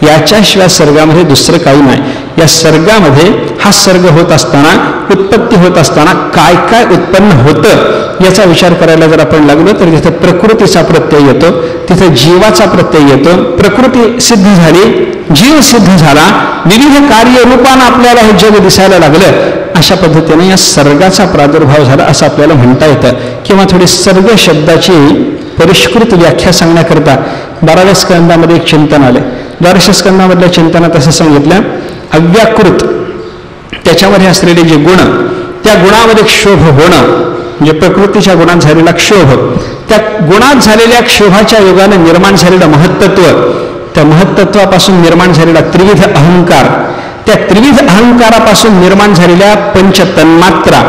याच्याशिवाय सर्गामध्ये दुसरं काही नाही. या सर्गामध्ये हा सर्ग होत असताना, उत्पत्ती होत असताना काय काय उत्पन्न होतं याचा विचार करायला जर आपण लागलो तर तिथं प्रकृतीचा प्रत्यय येतो, तिथं जीवाचा प्रत्यय येतो. प्रकृती सिद्ध झाली, जीव सिद्ध झाला, विविध कार्यरूपानं आपल्याला हे जग दिसायला लागलं. अशा पद्धतीने या सर्गाचा प्रादुर्भाव झाला असं आपल्याला म्हणता येतं. किंवा थोडी सर्ग शब्दाची परिष्कृत व्याख्या सांगण्याकरता 12व्या स्कंदामध्ये एक चिंतन आले. 12व्या स्कंदामधल्या चिंतनात असं सांगितलं, अव्याकृत त्याच्यामध्ये असलेले जे गुण, त्या गुणामध्ये क्षोभ होणं म्हणजे प्रकृतीच्या गुणात झालेला क्षोभ, त्या गुणात झालेल्या क्षोभाच्या योगाने निर्माण झालेलं महत्त्व, त्या महत्त्वापासून निर्माण झालेला त्रिविध अहंकार, त्या त्रिविध अहंकारापासून निर्माण झालेल्या पंचतन्मात्रा,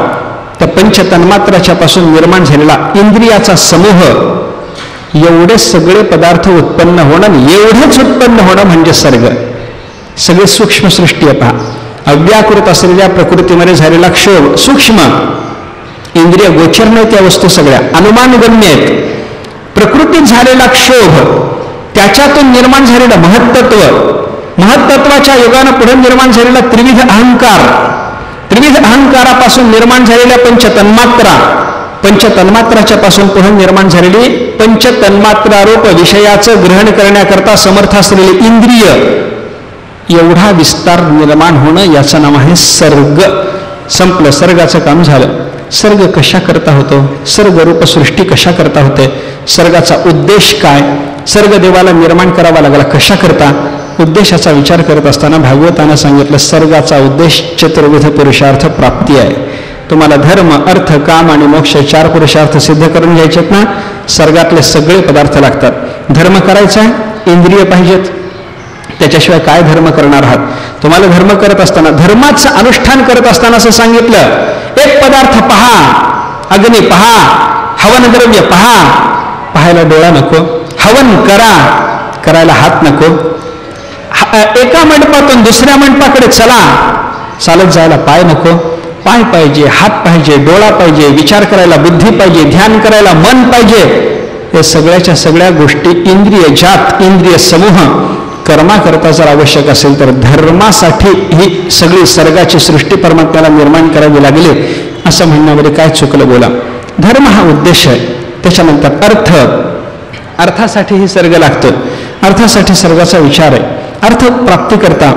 त्या पंचतन्मात्राच्या पासून निर्माण झालेला इंद्रियाचा समूह, एवढे सगळे पदार्थ उत्पन्न होणं, एवढेच उत्पन्न होणं म्हणजे सर्ग. सगळे सूक्ष्म सृष्टी आहे पहा. अव्याकृत असलेल्या प्रकृतीमध्ये झालेला क्षोभ सूक्ष्म, इंद्रिय गोचर नाही त्या वस्तू सगळ्या अनुमानगम्य आहेत. प्रकृतीत झालेला क्षोभ, त्याच्यातून निर्माण झालेलं महत्त्व, महत्त्वाच्या योगानं पुढे निर्माण झालेला त्रिविध अहंकार, त्रिविध अहंकारापासून निर्माण झालेल्या पंचतन्मात्रा, पंचतन्मात्राच्या पासून पुढे निर्माण झालेली पंचतन्मात्रारूप विषयाचं ग्रहण करण्याकरता समर्थ असलेले इंद्रिय, एवढा विस्तार निर्माण होणं याचं नाव आहे सर्ग. संपलं, सर्गाचं काम झालं. सर्ग कशा करता होतो? सर्गरूप सृष्टी कशा करता होते? सर्गाचा उद्देश काय? सर्ग देवाला निर्माण करावा लागला कशा करता? उद्देशाचा विचार करत असताना भागवतानं सांगितलं सर्गाचा उद्देश चतुर्विध पुरुषार्थ प्राप्ती आहे. तुम्हाला धर्म, अर्थ, काम आणि मोक्ष 4 पुरुषार्थ सिद्ध करून घ्यायचेत ना, सर्गातले सगळे पदार्थ लागतात. धर्म करायचा आहे, इंद्रिय पाहिजेत, त्याच्याशिवाय काय धर्म करणार आहात? तुम्हाला धर्म करत असताना, धर्माचं अनुष्ठान करत असताना असं सांगितलं, एक पदार्थ पहा, अग्नी पहा, हवन द्रव्य पहा, पाहायला डोळा नको, हवन करा, करायला हात नको, एका मंडपातून दुसऱ्या मंडपाकडे चला, चालत जायला पाय नको, पाय पाहिजे, हात पाहिजे, डोळा पाहिजे, विचार करायला बुद्धी पाहिजे, ध्यान करायला मन पाहिजे. हे सगळ्याच्या सगळ्या गोष्टी इंद्रिय जात, इंद्रिय समूह कर्माकरता जर आवश्यक असेल तर धर्मासाठी ही सगळी सर्गाची सृष्टी परमात्म्याला निर्माण करावी लागली. असं म्हणण्यामध्ये काय चुकलं बोला? धर्म हा उद्देश आहे. त्याच्यानंतर अर्थ, अर्थासाठी ही सर्ग लागतो, अर्थासाठी सर्गाचा विचार आहे. अर्थ प्राप्तीकरता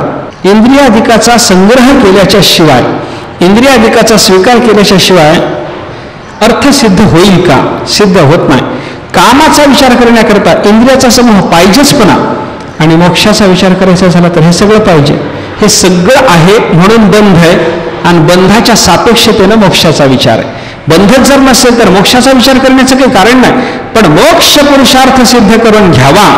इंद्रियाधिकाचा संग्रह केल्याच्या शिवाय, इंद्रियाधिकाचा स्वीकार केल्याच्या शिवाय अर्थ सिद्ध होईल का? सिद्ध होत नाही. कामाचा विचार करण्याकरता इंद्रियाचा समूह पाहिजेच पुन्हा, आणि मोक्षाचा विचार करायचा झाला तर हे सगळं पाहिजे. हे सगळं आहे म्हणून बंध आहे, आणि बंधाच्या सापेक्षतेनं मोक्षाचा विचार आहे. बंधच जर नसेल तर मोक्षाचा विचार करण्याचं काही कारण नाही. पण मोक्ष पुरुषार्थ सिद्ध करून घ्यावा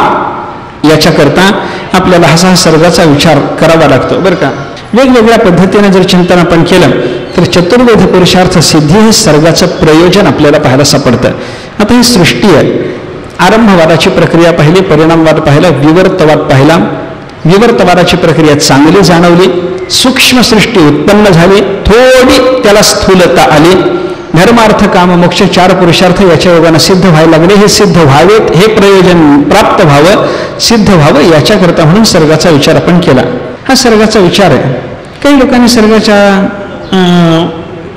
याच्याकरता आपल्याला हा सर्गाचा विचार करावा लागतो बरं का. वेगवेगळ्या पद्धतीने जर चिंतन आपण केलं तर चतुर्वेद पुरुषार्थ सिद्धी हे सर्गाचं प्रयोजन आपल्याला पाहायला सापडतं. आता ही सृष्टी आहे, आरंभवादाची प्रक्रिया पाहिली, परिणामवाद पाहिला, विवर्तवाद पाहिला. विवर्तवादाची प्रक्रिया चांगली जाणवली, सूक्ष्म सृष्टी उत्पन्न झाली, थोडी त्याला स्थूलता आली. धर्मार्थ काम मोक्ष 4 पुरुषार्थ याच्या योगाने सिद्ध व्हायला लागले. हे सिद्ध व्हावेत, हे प्रयोजन प्राप्त व्हावं, सिद्ध व्हावं याच्याकरता म्हणून सर्गाचा विचार आपण केला. हा सर्गाचा विचार आहे. काही लोकांनी सर्गाच्या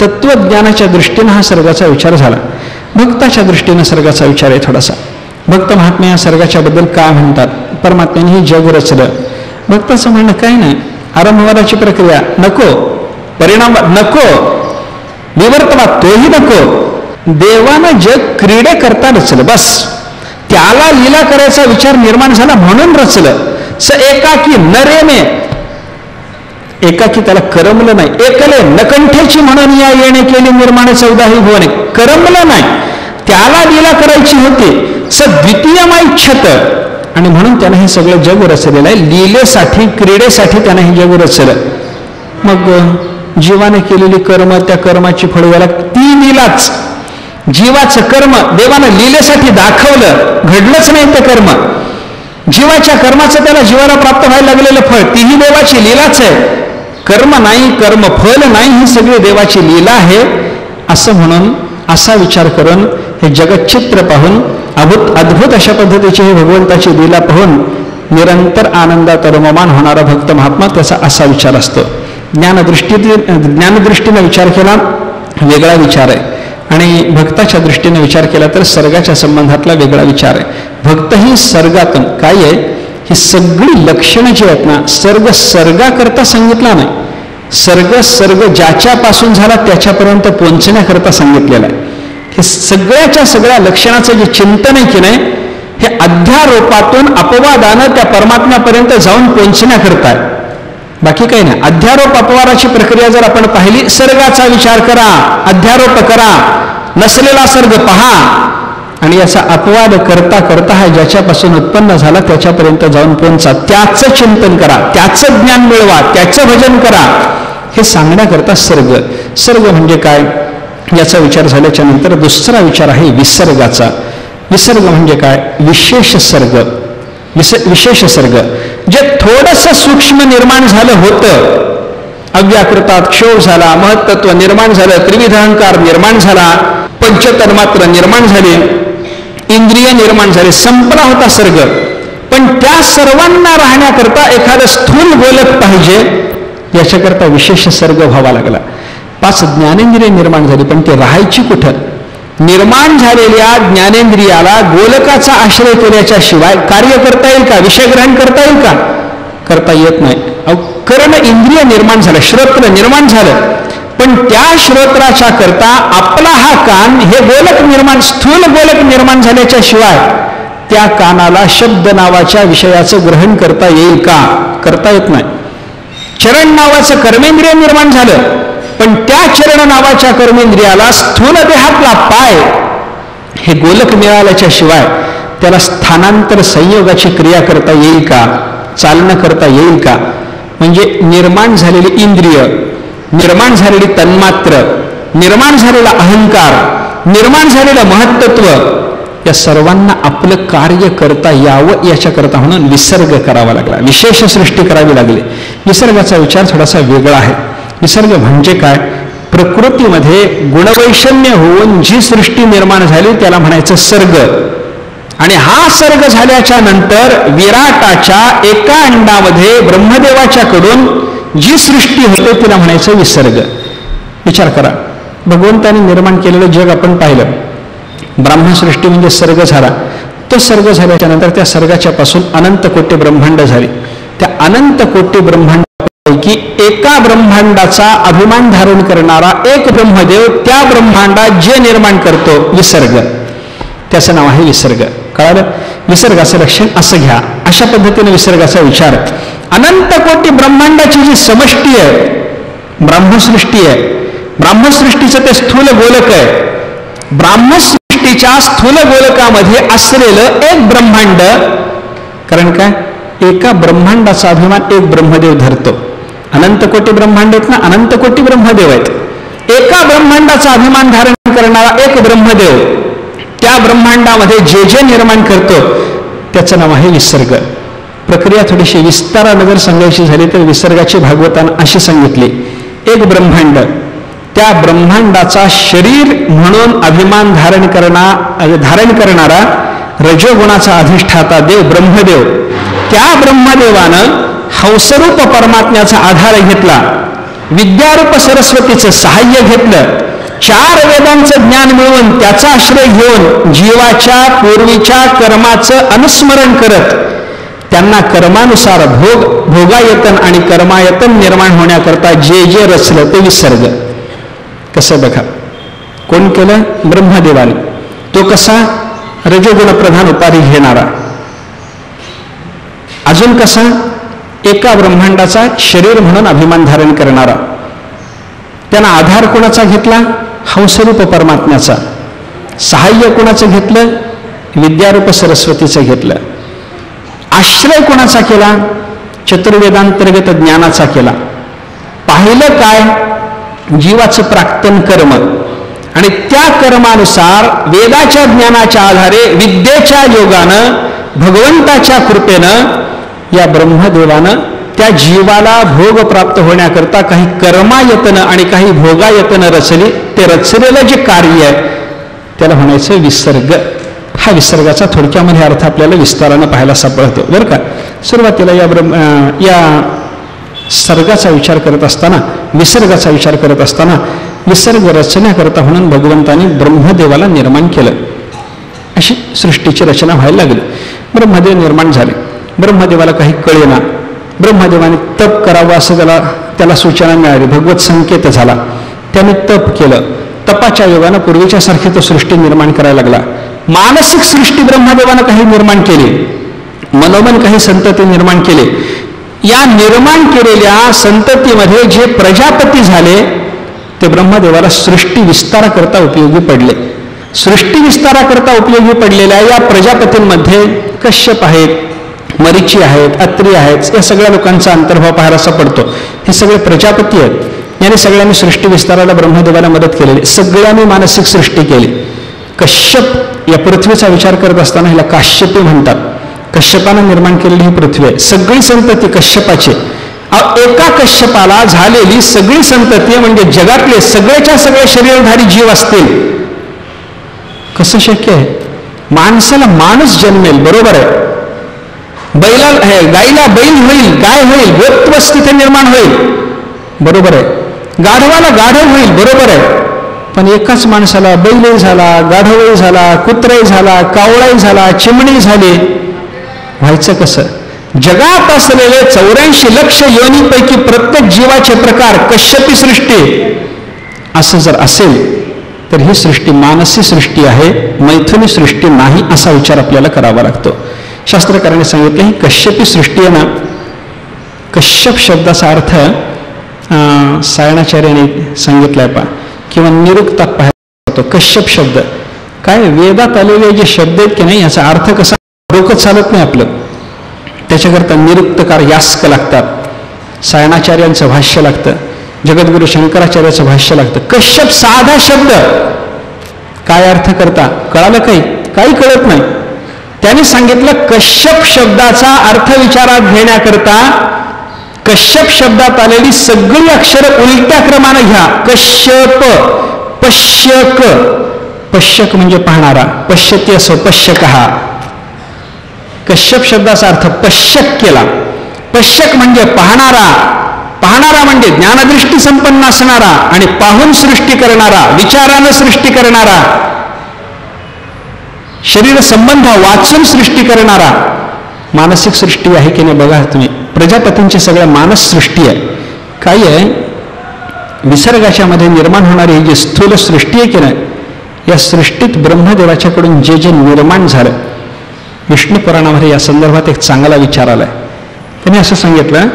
तत्वज्ञानाच्या दृष्टीनं हा सर्गाचा विचार झाला. भक्ताच्या दृष्टीनं सर्गाचा विचार आहे थोडासा. भक्त महात्मे या सर्गाच्याबद्दल काय म्हणतात? परमात्म्याने हे जग रचलं. भक्ताचं म्हणणं काही नाही, आरंभवादाची प्रक्रिया नको, परिणाम नको, विवर्तवाद तोही नको. देवानं जग क्रीडे करता रचलं, बस त्याला लीला करायचा विचार निर्माण झाला म्हणून रचलं. स एकाकी नरेने, एकाकी त्याला करमलं नाही. एकले नकंठेची म्हणून या येणे केली निर्माण 14ही भुवने, करमलं नाही, त्याला लीला करायची होती. स द्वितीयमाइच्छत, आणि म्हणून त्यानं हे सगळं जग रचलेलं आहे. लीलेसाठी, क्रीडेसाठी त्यानं हे जग रचलं. मग जीवाने केलेली कर्म, त्या कर्माची फळ याला ती लीलाच. जीवाचं कर्म देवानं लीलेसाठी दाखवलं, घडलंच नाही ते कर्म. जीवाच्या कर्माचं त्याला जीवाला प्राप्त व्हायला लागलेलं फळ तीही देवाची लीलाच आहे. कर्म नाही, कर्म फल नाही, ही सगळी देवाची लीला आहे. असं म्हणून असा विचार करून हे जगच्चित्र पाहून, अद्भुत अशा पद्धतीची ही भगवंताची लीला पाहून निरंतर आनंदात रममान होणारा भक्त महात्मा, त्याचा असा विचार असतो. ज्ञानदृष्टीने विचार केला वेगळा विचार आहे, आणि भक्ताच्या दृष्टीने विचार केला तर सर्गाच्या संबंधातला वेगळा विचार आहे. भक्त ही सर्गातून काय आहे, ही सगळी लक्षणं जी आहेत ना, सर्गाकरता सांगितला नाही. सर्ग ज्याच्यापासून झाला त्याच्यापर्यंत पोहोचण्याकरता सांगितलेला आहे. हे सगळ्याच्या सगळ्या लक्षणाचं जे चिंतन आहे की नाही, हे अध्यारोपातून अपवादानं त्या परमात्म्यापर्यंत जाऊन पोहोचण्याकरता आहे, बाकी काही नाही. अध्यारोप अपवादाची प्रक्रिया जर आपण पाहिली, सर्गाचा विचार करा, अध्यारोप करा, नसलेला सर्ग पहा, आणि याचा अपवाद करता करता हा ज्याच्यापासून उत्पन्न झाला त्याच्यापर्यंत जाऊन पोहोचा. त्याचं चिंतन करा, त्याचं ज्ञान मिळवा, त्याचं भजन करा, हे सांगण्याकरता सर्ग म्हणजे काय याचा विचार झाल्याच्या नंतर दुसरा विचार आहे विसर्गाचा. विसर्ग म्हणजे काय? विशेष सर्ग. विशेष सर्ग जे थोडंसं सूक्ष्म निर्माण झालं होतं, अव्याकृतात क्षोभ झाला, महत्त्व निर्माण झालं, त्रिविध अहंकार निर्माण झाला, पंचतन्मात्र निर्माण झाले, इंद्रिय निर्माण झाले, संपला होता सर्ग. पण त्या सर्वांना राहण्याकरता एखादं स्थूल गोलक पाहिजे, याच्याकरता विशेष सर्ग व्हावा लागला. 5 ज्ञानेंद्रिय निर्माण झाली, पण ते राहायची कुठं? निर्माण झालेल्या ज्ञानेंद्रियाला गोलकाचा आश्रय केल्याच्या शिवाय कार्य करता येईल का? विषय ग्रहण करता येईल का? करता येत नाही. कर्ण इंद्रिय निर्माण झालं, श्रोत्र निर्माण झालं, पण त्या श्रोत्राच्या करता आपला हा कान हे गोलक निर्माण, स्थूल गोलक निर्माण झाल्याच्या शिवाय त्या कानाला शब्द नावाच्या विषयाचं ग्रहण करता येईल का? करता येत नाही. चरण नावाचं कर्मेंद्रिय निर्माण झालं, पण त्या चरण नावाच्या कर्मेंद्रियाला स्थूल देहातला पाय हे गोलक मिळाल्याच्या शिवाय त्याला स्थानांतर संयोगाची क्रिया करता येईल का? चालना करता येईल का? म्हणजे निर्माण झालेली इंद्रिय, निर्माण झालेली तन्मात्र, निर्माण झालेला अहंकार, निर्माण झालेलं महत्त्व, या सर्वांना आपलं कार्य करता यावं याच्याकरता म्हणून विसर्ग करावा लागला, विशेष सृष्टी करावी लागली. विसर्गाचा विचार थोडासा वेगळा आहे. विसर्ग म्हणजे काय? प्रकृतीमध्ये गुणवैषम्य होऊन जी सृष्टी निर्माण झाली त्याला म्हणायचं सर्ग. आणि हा सर्ग झाल्याच्या नंतर विराटाच्या एका अंडामध्ये ब्रह्मदेवाच्याकडून जी सृष्टी होते तिला म्हणायचं विसर्ग. विचार करा, भगवंताने निर्माण केलेलं जग आपण पाहिलं. ब्राह्मसृष्टी म्हणजे सर्ग झाला. तो सर्ग झाल्याच्या नंतर त्या सर्गाच्या पासून अनंत कोटी ब्रह्मांड झाली. त्या अनंत कोटी ब्रह्मांडापैकी एका ब्रह्मांडाचा अभिमान धारण करणारा एक ब्रह्मदेव त्या ब्रह्मांडात जे निर्माण करतो विसर्ग, त्याचं नाव आहे विसर्ग. कळालं? विसर्गाचं लक्षण असं घ्या. अशा पद्धतीने विसर्गाचा विचार. अनंत कोटी ब्रह्मांडाची जी समष्टी आहे, ब्राह्मसृष्टी आहे, ब्राह्मसृष्टीचं ते स्थूल गोलक आहे. ब्राह्मसृष्टीच्या स्थूल गोलकामध्ये असलेलं एक ब्रह्मांड, कारण काय? एका ब्रह्मांडाचा अभिमान एक ब्रह्मदेव धरतो. अनंत कोटी ब्रह्मांड आहेत ना, अनंत कोटी ब्रह्मदेव आहेत. एका ब्रह्मांडाचा अभिमान धारण करणारा एक ब्रह्मदेव त्या ब्रह्मांडामध्ये जे जे निर्माण करतो त्याचं नाव आहे विसर्ग. प्रक्रिया थोडीशी विस्तारानं जर सांगायची झाली तर विसर्गाची भागवतानं अशी सांगितली. एक ब्रह्मांड, त्या ब्रह्मांडाचा शरीर म्हणून अभिमान धारण करणारा रजोगुणाचा अधिष्ठाता देव ब्रह्मदेव, त्या ब्रह्मदेवानं हंसरूप परमात्म्याचा आधार घेतला, विद्यारूप सरस्वतीचं सहाय्य घेतलं, 4 वेदांचं ज्ञान मिळवून त्याचा आश्रय घेऊन जीवाच्या पूर्वीच्या कर्माचं अनुस्मरण करत त्यांना कर्मानुसार भोगायतन आणि कर्मायतन निर्माण होण्याकरता जे जे रचलं ते विसर्ग. कसं बघा, कोण केलं? ब्रह्मदेवाने. तो कसा? रजोगुण प्रधान उपाधी घेणारा. अजून कसा? एका ब्रह्मांडाचा शरीर म्हणून अभिमान धारण करणारा. त्यांना आधार कोणाचा घेतला? हंसरूप परमात्म्याचा. सहाय्य कोणाचं घेतलं? विद्यारूप सरस्वतीचं घेतलं. आश्रय कोणाचा केला? चतुर्वेदांतर्गत ज्ञानाचा केला. पाहिलं काय? जीवाचं प्राक्तन कर्म, आणि त्या कर्मानुसार वेदाच्या ज्ञानाच्या आधारे विद्येच्या योगानं भगवंताच्या कृपेनं या ब्रह्मदेवानं त्या जीवाला भोग प्राप्त होण्याकरता काही कर्मायतन आणि काही भोगायतन रचली. ते रचलेलं जे कार्य आहे त्याला म्हणायचं विसर्ग. हा विसर्गाचा थोडक्यामध्ये अर्थ आपल्याला विस्तारानं पाहायला सापडतो बरं का. सुरुवातीला या सर्गाचा विचार करत असताना, विसर्गाचा विचार करत असताना विसर्ग रचण्याकरता म्हणून भगवंताने ब्रह्मदेवाला निर्माण केलं. अशी सृष्टीची रचना व्हायला लागली. ब्रह्मदेव निर्माण झाले. ब्रह्मदेवाला काही कळेना. ब्रह्मदेवाने तप करावं असं त्याला सूचना मिळाली, भगवत संकेत झाला. त्याने तप केलं. तपाच्या योगानं पूर्वीच्या सारखी तो सृष्टी निर्माण करायला लागला. मानसिक सृष्टी ब्रह्मदेवानं काही निर्माण केली, मनोमन काही संतती निर्माण केले. या निर्माण केलेल्या संततीमध्ये जे प्रजापती झाले ते ब्रह्मदेवाला सृष्टी विस्ताराकरता उपयोगी पडले. सृष्टी विस्ताराकरता उपयोगी पडलेल्या या प्रजापतींमध्ये कश्यप आहेत, मरीची आहेत, अत्री आहेत, या सगळ्या लोकांचा अंतर्भाव पाहायला सापडतो. हे सगळे प्रजापती आहेत. याने सगळ्यांनी सृष्टी विस्ताराला ब्रह्मदेवाला मदत केलेली. सगळ्यांनी मानसिक सृष्टी केली. कश्यप या पृथ्वीचा विचार करत असताना हिला काश्यपी म्हणतात. कश्यपानं निर्माण केलेली ही पृथ्वी आहे. सगळी संतती कश्यपाची. एका कश्यपाला झालेली सगळी संतती म्हणजे जगातले सगळेच्या सगळे शरीरधारी जीव असतील. कसं शक्य आहे? माणसाला माणूस जन्मेल, बरोबर आहे. गाईला बैल होईल, गाय होईल, गोत्वच तिथे निर्माण होईल, बरोबर आहे. गाढवाला गाढव होईल, बरोबर आहे. पण एकाच माणसाला बैलही झाला, गाढवही झाला, कुत्रही झाला, कावळाही झाला, चिमणी झाली. व्हायचं कसं? जगात असलेले 84 लक्ष योनीपैकी प्रत्येक जीवाचे प्रकार कश्यपी सृष्टी असं जर असेल तर ही सृष्टी मानसी सृष्टी आहे, मैथुनी सृष्टी नाही, असा विचार आपल्याला करावा लागतो. शास्त्रकारांनी सांगितलं ही कश्यपी सृष्टी आहे ना. कश्यप शब्दाचा अर्थ सायणाचार्याने सांगितलाय पहा, किंवा निरुक्तात पाहायला होतो. कश्यप शब्द काय वेदात आलेले जे शब्द आहेत की नाही याचा अर्थ कसा डोकं चालत नाही आपलं. त्याच्याकरता निरुक्तकार यास्क लागतात, सायणाचार्यांचं भाष्य लागतं, जगद्गुरु शंकराचार्याचं भाष्य लागतं. कश्यप साधा शब्द काय अर्थ करता कळालं काही कळत नाही. त्यांनी सांगितलं कश्यप शब्दाचा अर्थ विचारात घेण्याकरता कश्यप शब्दात आलेली सगळी अक्षरं उलट्या क्रमाने घ्या. कश्यप, पश्यक, पश्यक म्हणजे पाहणारा, पश्यती असो पश्यक हा. कश्यप शब्दाचा अर्थ पश्यक केला. पश्यक म्हणजे पाहणारा, पाहणारा म्हणजे ज्ञानदृष्टी संपन्न असणारा आणि पाहून सृष्टी करणारा, विचारानं सृष्टी करणारा, शरीर संबंध वाचून सृष्टी करणारा. मानसिक सृष्टी आहे की नाही बघा तुम्ही. प्रजापतींची सगळ्या मानस सृष्टी आहे. काय आहे? निसर्गाच्या मध्ये निर्माण होणारी ही जी स्थूल सृष्टी आहे की नाही, या सृष्टीत ब्रह्मदेवाच्याकडून जे जे निर्माण झालं, विष्णू पुराणामध्ये या संदर्भात एक चांगला विचार आलाय. त्यांनी असं सांगितलं,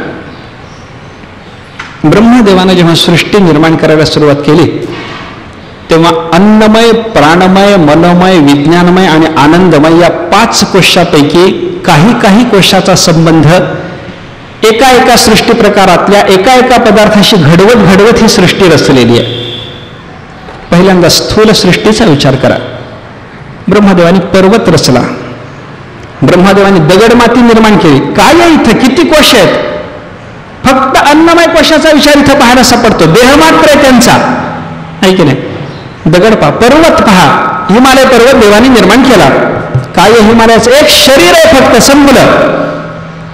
ब्रह्मदेवानं जेव्हा सृष्टी निर्माण करायला सुरुवात केली तेव्हा अन्नमय, प्राणमय, मनोमय, विज्ञानमय आणि आनंदमय या 5 कोशापैकी काही कोशाचा संबंध एका सृष्टी प्रकारातल्या एका पदार्थाशी घडवत ही सृष्टी रचलेली आहे. पहिल्यांदा स्थूल सृष्टीचा विचार करा. ब्रह्मदेवाने पर्वत रचला, ब्रह्मदेवाने दगडमाती निर्माण केली. काय आहे इथं? किती कोश आहेत? फक्त अन्नमय कोशाचा विचार इथं पाहायला सापडतो. देह मात्र आहे त्यांचा, आहे की नाही? दगड पहा, पर्वत पहा, हिमालय पर्वत देवाने निर्माण केला. काय आहे हिमालयाचं? एक शरीर आहे फक्त, संपलं.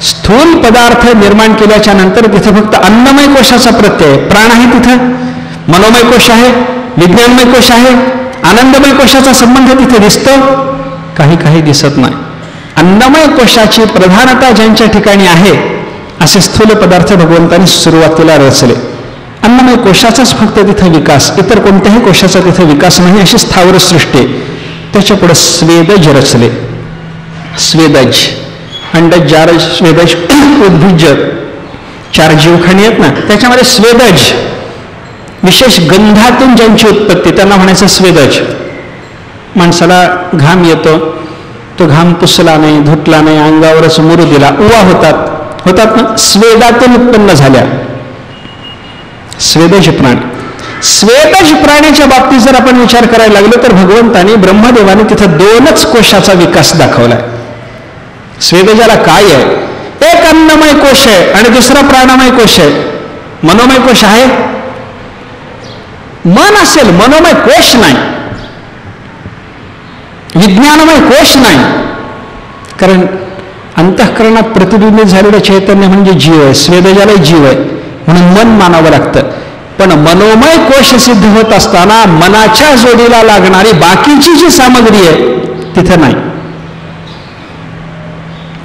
स्थूल पदार्थ निर्माण केल्याच्या नंतर तिथं फक्त अन्नमय कोशाचा प्रत्यय, प्राण आहे तिथं, मनोमय कोश आहे, विज्ञानमय कोश आहे, आनंदमय कोशाचा संबंध तिथे दिसतो, काही दिसत नाही. अन्नमय कोशाची प्रधानता ज्यांच्या ठिकाणी आहे असे स्थूल पदार्थ भगवंतांनी सुरुवातीला रचले. अन्नमय कोशाचाच फक्त तिथे विकास, इतर कोणत्याही कोशाचा तिथे विकास नाही, अशी स्थावर सृष्टी. त्याच्या पुढे स्वेदज रचले. स्वेदज, अंडज, जारज, स्वेदज, उद्भिज, 4 जीवखाणी आहेत ना, त्याच्यामध्ये स्वेदज विशेष गंधातून ज्यांची उत्पत्ती त्यांना म्हणायचं स्वेदज. माणसाला घाम येतो, तो घाम पुसला नाही, धुतला नाही, अंगावरच मुरू दिला, उवा होतात ना, स्वेदातून उत्पन्न झाल्या. स्वेदज प्राणी. स्वेदज प्राण्याच्या बाबतीत जर आपण विचार करायला लागलो तर भगवंतानी ब्रह्मदेवाने तिथं 2च कोशाचा विकास दाखवलाय. स्वेदजाला काय आहे? एक अन्नमय कोश आहे आणि दुसरा प्राणमय कोश आहे. मनोमय कोश आहे? मन असेल, मनोमय कोश नाही, विज्ञानमय कोश नाही. कारण अंतःकरणात प्रतिबिंबित झालेलं चैतन्य म्हणजे जीव आहे. स्वेदजाला जीव आहे म्हणून मन मानावं लागतं. पण मनोमय कोश सिद्ध होत असताना मनाच्या जोडीला लागणारी बाकीची जी सामग्री आहे तिथं नाही.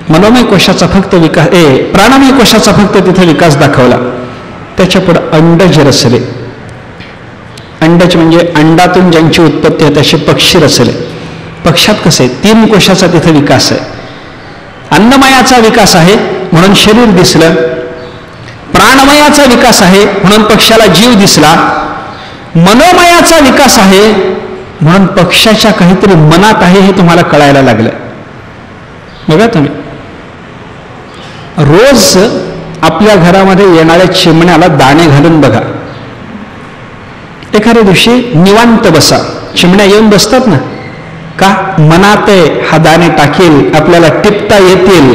मनोमय कोशाचा फक्त विकास, प्राणमय कोशाचा फक्त तिथे विकास दाखवला. त्याच्या पुढे अंडज रचले. अंडज म्हणजे अंडातून ज्यांची उत्पत्ती आहे तसे पक्षी रचले. पक्षात कसे? 3 कोशाचा तिथे विकास आहे. अन्नमयाचा विकास आहे म्हणून शरीर दिसलं, प्राणमयाचा विकास आहे म्हणून पक्षाला जीव दिसला, मनोमयाचा विकास आहे म्हणून पक्षाच्या काहीतरी मनात आहे हे तुम्हाला कळायला लागलं. बघा तुम्ही, रोज आपल्या घरामध्ये येणाऱ्या चिमण्याला दाणे घालून बघा. एखाद्या दिवशी निवांत बसा, चिमण्या येऊन बसतात ना, का? मनात आहे हा दाणे टाकेल, आपल्याला टिपता येतील.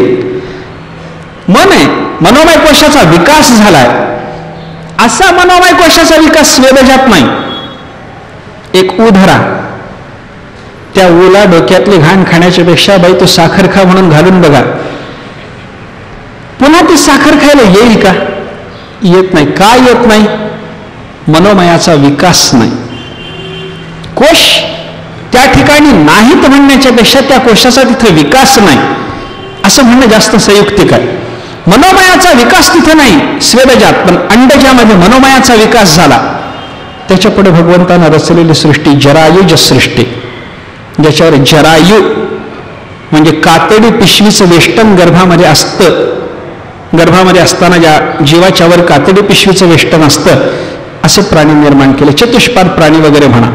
मन आहे, मनोमय कोशाचा विकास झालाय. असा मनोमय कोशाचा विकास स्वेदजात नाही. एक ऊ धरा, त्या ऊला डोक्यातली घाण खाण्याच्या पेक्षा बाई तो साखर खा म्हणून घालून बघा, पुन्हा ती साखर खायला येईल का? येत नाही. का येत नाही? मनोमयाचा विकास नाही. कोश त्या ठिकाणी नाहीत म्हणण्याच्या पेक्षा त्या कोशाचा तिथं विकास नाही असं म्हणणं जास्त संयुक्तिक आहे. मनोमयाचा विकास तिथे नाही स्वेदजात, पण अंडजामध्ये मनोमयाचा विकास झाला. त्याच्या पुढे भगवंतानं रचलेली सृष्टी जरायुज सृष्टी, ज्याच्यावर जरायू म्हणजे कातडी पिशवीचं वेष्टन गर्भामध्ये असतं. गर्भामध्ये असताना ज्या जीवाच्यावर कातडी पिशवीचं वेष्टन असतं असे प्राणी निर्माण केले, चतुष्पाद प्राणी वगैरे म्हणा.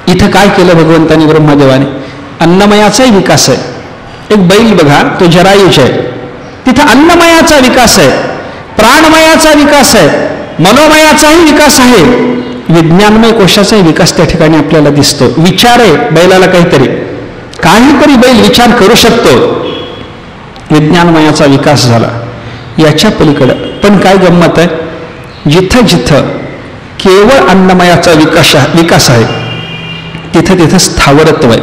इथं काय केलं भगवंतानी ब्रह्मदेवाने? अन्नमयाचाही विकास आहे. एक बैल बघा, तो जरायुज आहे, तिथं अन्नमयाचा विकास आहे, प्राणमयाचा विकास आहे, मनोमयाचाही विकास आहे, विज्ञानमय कोशाचाही विकास त्या ठिकाणी आपल्याला दिसतो. विचार आहे बैलाला, काहीतरी बैल विचार करू शकतो. विज्ञानमयाचा विकास झाला. याच्या पलीकडं पण काय गंमत आहे, जिथं जिथं केवळ अन्नमयाचा विकास आहे तिथं तिथं स्थावरत्व आहे.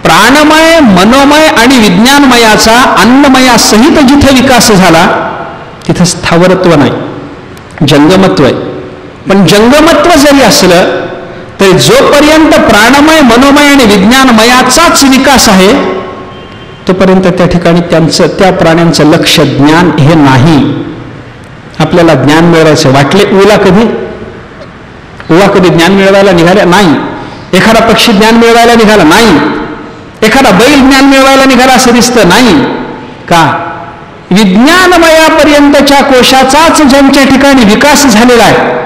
प्राणमय, मनोमय आणि विज्ञानमयाचा अन्नमयासहित जिथं विकास झाला तिथं स्थावरत्व नाही, जंगमत्व आहे. पण जंगमत्व जरी असलं तरी जोपर्यंत प्राणमय, मनोमय आणि विज्ञानमयाचाच विकास आहे तोपर्यंत त्या ठिकाणी त्या प्राण्यांचं लक्ष ज्ञान हे नाही. आपल्याला ज्ञान मिळवायचं वाटले, उला कधी ज्ञान मिळवायला निघाल्या नाही. एखादा पक्षी ज्ञान मिळवायला निघाला नाही. एखादा बैल ज्ञान मिळवायला निघाला असं दिसतं नाही का? विज्ञानमयापर्यंतच्या कोशाचाच ज्यांच्या ठिकाणी विकास झालेला आहे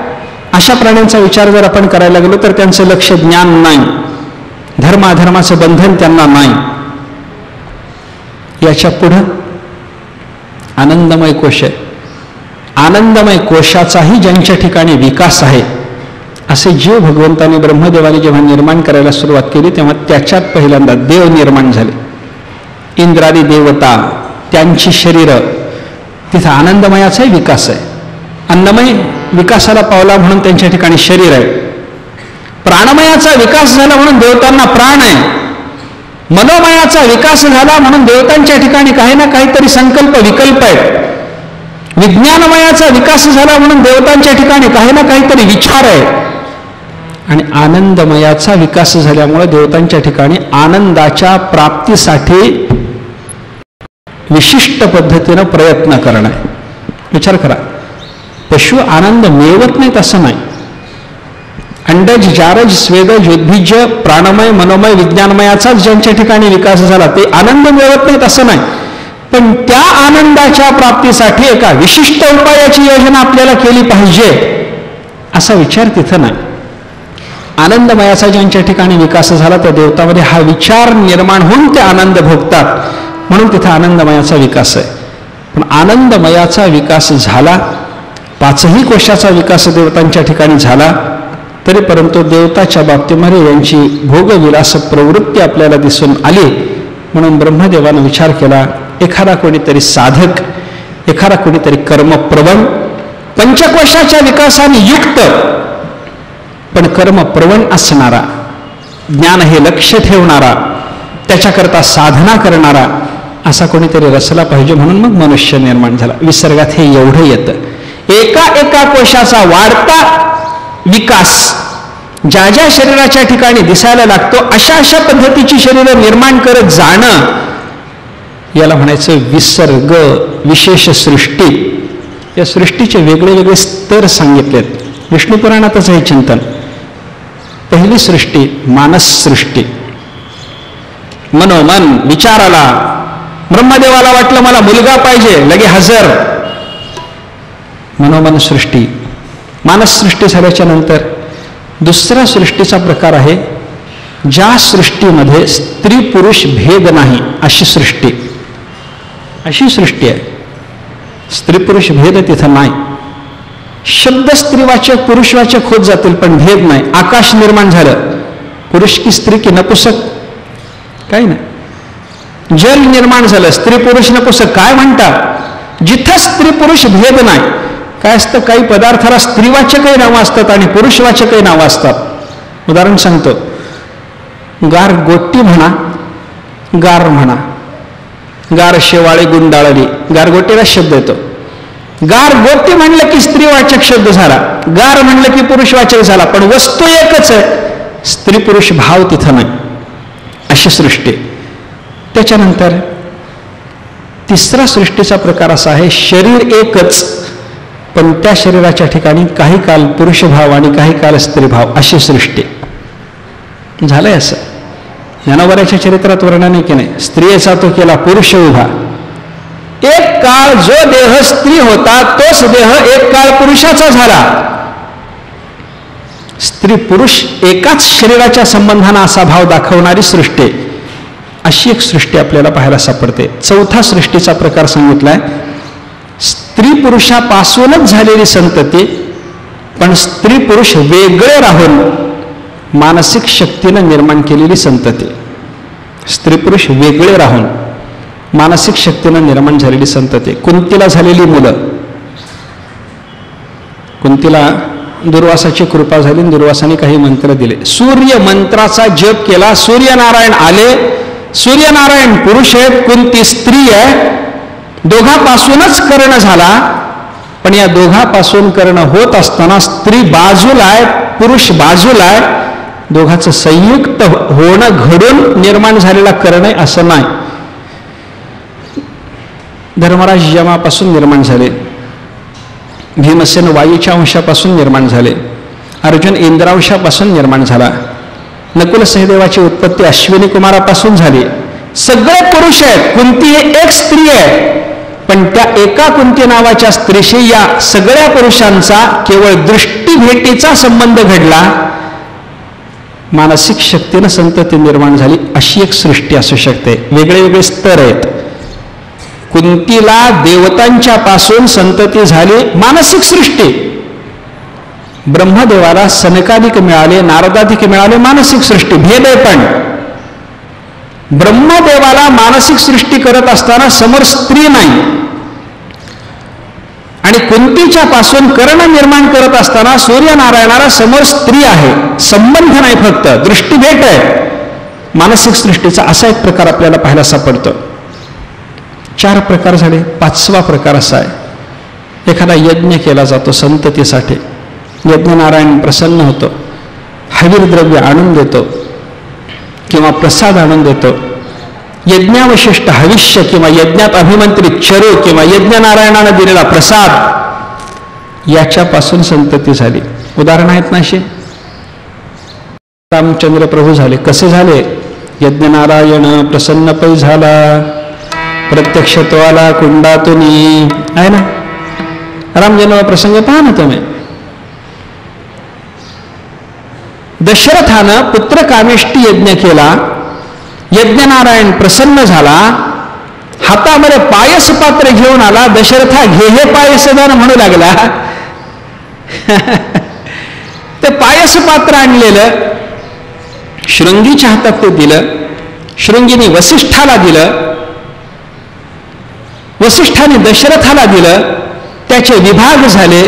अशा प्राण्यांचा विचार जर आपण करायला गेलो तर त्यांचं लक्ष ज्ञान नाही, धर्माधर्माचं बंधन त्यांना नाही. याच्या पुढं आनंदमय कोश आहे. आनंदमय कोशाचाही ज्यांच्या ठिकाणी विकास आहे असे जीव भगवंताने ब्रह्मदेवाने जेव्हा निर्माण करायला सुरुवात केली तेव्हा त्याच्यात पहिल्यांदा देव निर्माण झाले. इंद्रादी देवता, त्यांची शरीरं, तिथं आनंदमयाचाही विकास आहे. अन्नमय विकासाला पावला म्हणून त्यांच्या ठिकाणी शरीर आहे. प्राणमयाचा विकास झाला म्हणून देवतांना प्राण आहे. मनोमयाचा विकास झाला म्हणून देवतांच्या ठिकाणी काही ना काहीतरी संकल्प विकल्प आहेत. विज्ञानमयाचा विकास झाला म्हणून देवतांच्या ठिकाणी काही ना काहीतरी विचार आहे. आणि आनंदमयाचा विकास झाल्यामुळे देवतांच्या ठिकाणी आनंदाच्या प्राप्तीसाठी विशिष्ट पद्धतीनं प्रयत्न करणं आहे. विचार करा, पशु आनंद मिळवत नाहीत असं नाही. अंडज, जारज, स्वेदज, उद्भिज, प्राणमय, मनोमय, विज्ञानमयाचाच ज्यांच्या ठिकाणी विकास झाला ते आनंद मिळवत नाहीत असं नाही. पण त्या आनंदाच्या प्राप्तीसाठी एका विशिष्ट उपायाची योजना आपल्याला केली पाहिजे असा विचार तिथं नाही. आनंदमयाचा ज्यांच्या ठिकाणी विकास झाला त्या देवतामध्ये हा विचार निर्माण होऊन ते आनंद भोगतात म्हणून तिथं आनंदमयाचा विकास आहे. पण आनंदमयाचा विकास झाला, पाचही कोशाचा विकास देवतांच्या ठिकाणी झाला तरी परंतु देवताच्या बाबतीमध्ये यांची भोगविलास प्रवृत्ती आपल्याला दिसून आली. म्हणून ब्रह्मदेवानं विचार केला, एखादा कोणीतरी साधक, एखादा कोणीतरी कर्मप्रवण, पंचकोशाच्या विकासाने युक्त पण कर्मप्रवण असणारा, ज्ञान हे लक्ष ठेवणारा, त्याच्याकरता साधना करणारा असा कोणीतरी रचला पाहिजे. म्हणून मग मनुष्य निर्माण झाला. विसर्गात हे एवढं येतं. एका एका कोशाचा वाढता विकास ज्या ज्या शरीराच्या ठिकाणी दिसायला लागतो अशा अशा पद्धतीची शरीरं निर्माण करत जाणं याला म्हणायचं विसर्ग, विशेष सृष्टी. या सृष्टीचे वेगळे वेगळे स्तर सांगितलेत. विष्णू पुराणातच हे चिंतन. पहिली सृष्टी मानस सृष्टी. मनोमन विचाराला, ब्रह्मदेवाला वाटलं मला मुलगा पाहिजे, लगे हजर. मनोमन सृष्टी. मानस सृष्टी झाल्याच्या नंतर दुसरा सृष्टीचा प्रकार आहे ज्या सृष्टीमध्ये स्त्री पुरुष भेद नाही अशी सृष्टी. अशी सृष्टी आहे. स्त्री पुरुष भेद तिथं नाही. शब्द स्त्रीवाचक पुरुषवाचक होत जातील पण भेद नाही. आकाश निर्माण झालं, पुरुष की स्त्री की नपुसक काही नाही. जल निर्माण झालं, स्त्री पुरुष नपुसक काय म्हणतात? जिथं स्त्री पुरुष भेद नाही. काय असतं, काही पदार्थाला स्त्रीवाचकही नावं असतात आणि पुरुषवाचकही नावं असतात. उदाहरण सांगतो, गारगोटी म्हणा, गार म्हणा, गार शेवाळी गुंडाळली, गारगोटीला शब्द येतो. गारगोटी म्हणलं की स्त्रीवाचक शब्द झाला, गार म्हणलं की पुरुषवाचक झाला, पण वस्तू एकच आहे. स्त्री पुरुष भाव तिथं नाही, अशी सृष्टी. त्याच्यानंतर तिसरा सृष्टीचा प्रकार असा आहे, शरीर एकच पण त्या शरीराच्या ठिकाणी काही काल पुरुषभाव आणि काही काल स्त्रीभाव, अशी सृष्टी. झालंय असं जनावराच्या चरित्रात वर्णन आहे की नाही. स्त्रियेचा तो केला पुरुष उभा. एक काळ जो देह स्त्री होता तोच देह एक काळ पुरुषाचा झाला. स्त्री पुरुष एकाच शरीराच्या संबंधाने असा भाव दाखवणारी सृष्टी, अशी एक सृष्टी आपल्याला पाहायला सापडते. चौथा सृष्टीचा प्रकार सांगितलाय, स्त्री पुरुषापासूनच झालेली संतती पण स्त्री पुरुष वेगळे राहून मानसिक शक्तीनं निर्माण केलेली संतती. स्त्री पुरुष वेगळे राहून मानसिक शक्तीनं निर्माण झालेली संतती. कुंतीला झालेली मुलं, कुंतीला दुर्वासाची कृपा झाली, दुर्वासाने काही मंत्र दिले, सूर्य मंत्राचा जप केला, सूर्यनारायण आले. सूर्यनारायण पुरुष आहेत, कुंती स्त्री आहे. दोघापासूनच कर्ण झाला, पण या दोघापासून कर्ण होत असताना स्त्री बाजूला आहे, पुरुष बाजूला आहे. दोघांचं संयुक्त होणं घडून निर्माण झालेला कर्ण आहे असं नाही. धर्मराज यमापासून निर्माण झाले, भीमसेन वायूच्या अंशापासून निर्माण झाले, अर्जुन इंद्रांशापासून निर्माण झाला, नकुल सहदेवाची उत्पत्ती अश्विनी कुमारापासून झाली. सगळे पुरुष आहेत, कुंती हे एक स्त्री आहे, पण त्या एका कुंती नावाच्या स्त्रीशी या सगळ्या पुरुषांचा केवळ दृष्टीभेटीचा संबंध घडला. मानसिक शक्तीनं संतती निर्माण झाली, अशी एक सृष्टी असू शकते. वेगळे वेगळे स्तर आहेत. कुंतीला देवतांच्या पासून संतती झाली, मानसिक सृष्टी. ब्रह्मदेवाला सनकादिक मिळाले, नारदादिक मिळाले, मानसिक सृष्टी. भेद आहे, पण ब्रह्मदेवाला मानसिक सृष्टी करत असताना समोर स्त्री नाही, आणि कुंतीच्या पासून कर्ण निर्माण करत असताना सूर्यनारायणाला समोर स्त्री आहे. संबंध नाही, फक्त दृष्टीभेट आहे. मानसिक सृष्टीचा असा एक प्रकार आपल्याला पाहायला सापडतो. 4 प्रकार झाले. 5वा प्रकार असा आहे, एखादा यज्ञ केला जातो संततीसाठी. यज्ञनारायण प्रसन्न होतो, हवीर द्रव्य आणून देतो किंवा प्रसाद आणून देतो. यज्ञावशिष्ट हविष्य किंवा यज्ञात अभिमंत्रित चरू किंवा यज्ञनारायणानं दिलेला प्रसाद, याच्यापासून संतती झाली. उदाहरण आहेत ना अशी. रामचंद्र प्रभू झाले, कसे झाले? यज्ञनारायण प्रसन्न पै झाला, प्रत्यक्ष तो आला कुंडातून, आहे ना. रामजन्म प्रसंग पहा ना तुम्ही. दशरथानं पुत्रकामेष्टी यज्ञ केला, यज्ञनारायण प्रसन्न झाला, हातामध्ये पायस पात्र घेऊन आला. दशरथा घे हे पायसदान म्हणू लागला. ते पायस पात्र आणलेलं शृंगीच्या हातात ते दिलं. शृंगीने वसिष्ठाला दिलं, वसिष्ठाने दशरथाला दिलं. त्याचे विभाग झाले,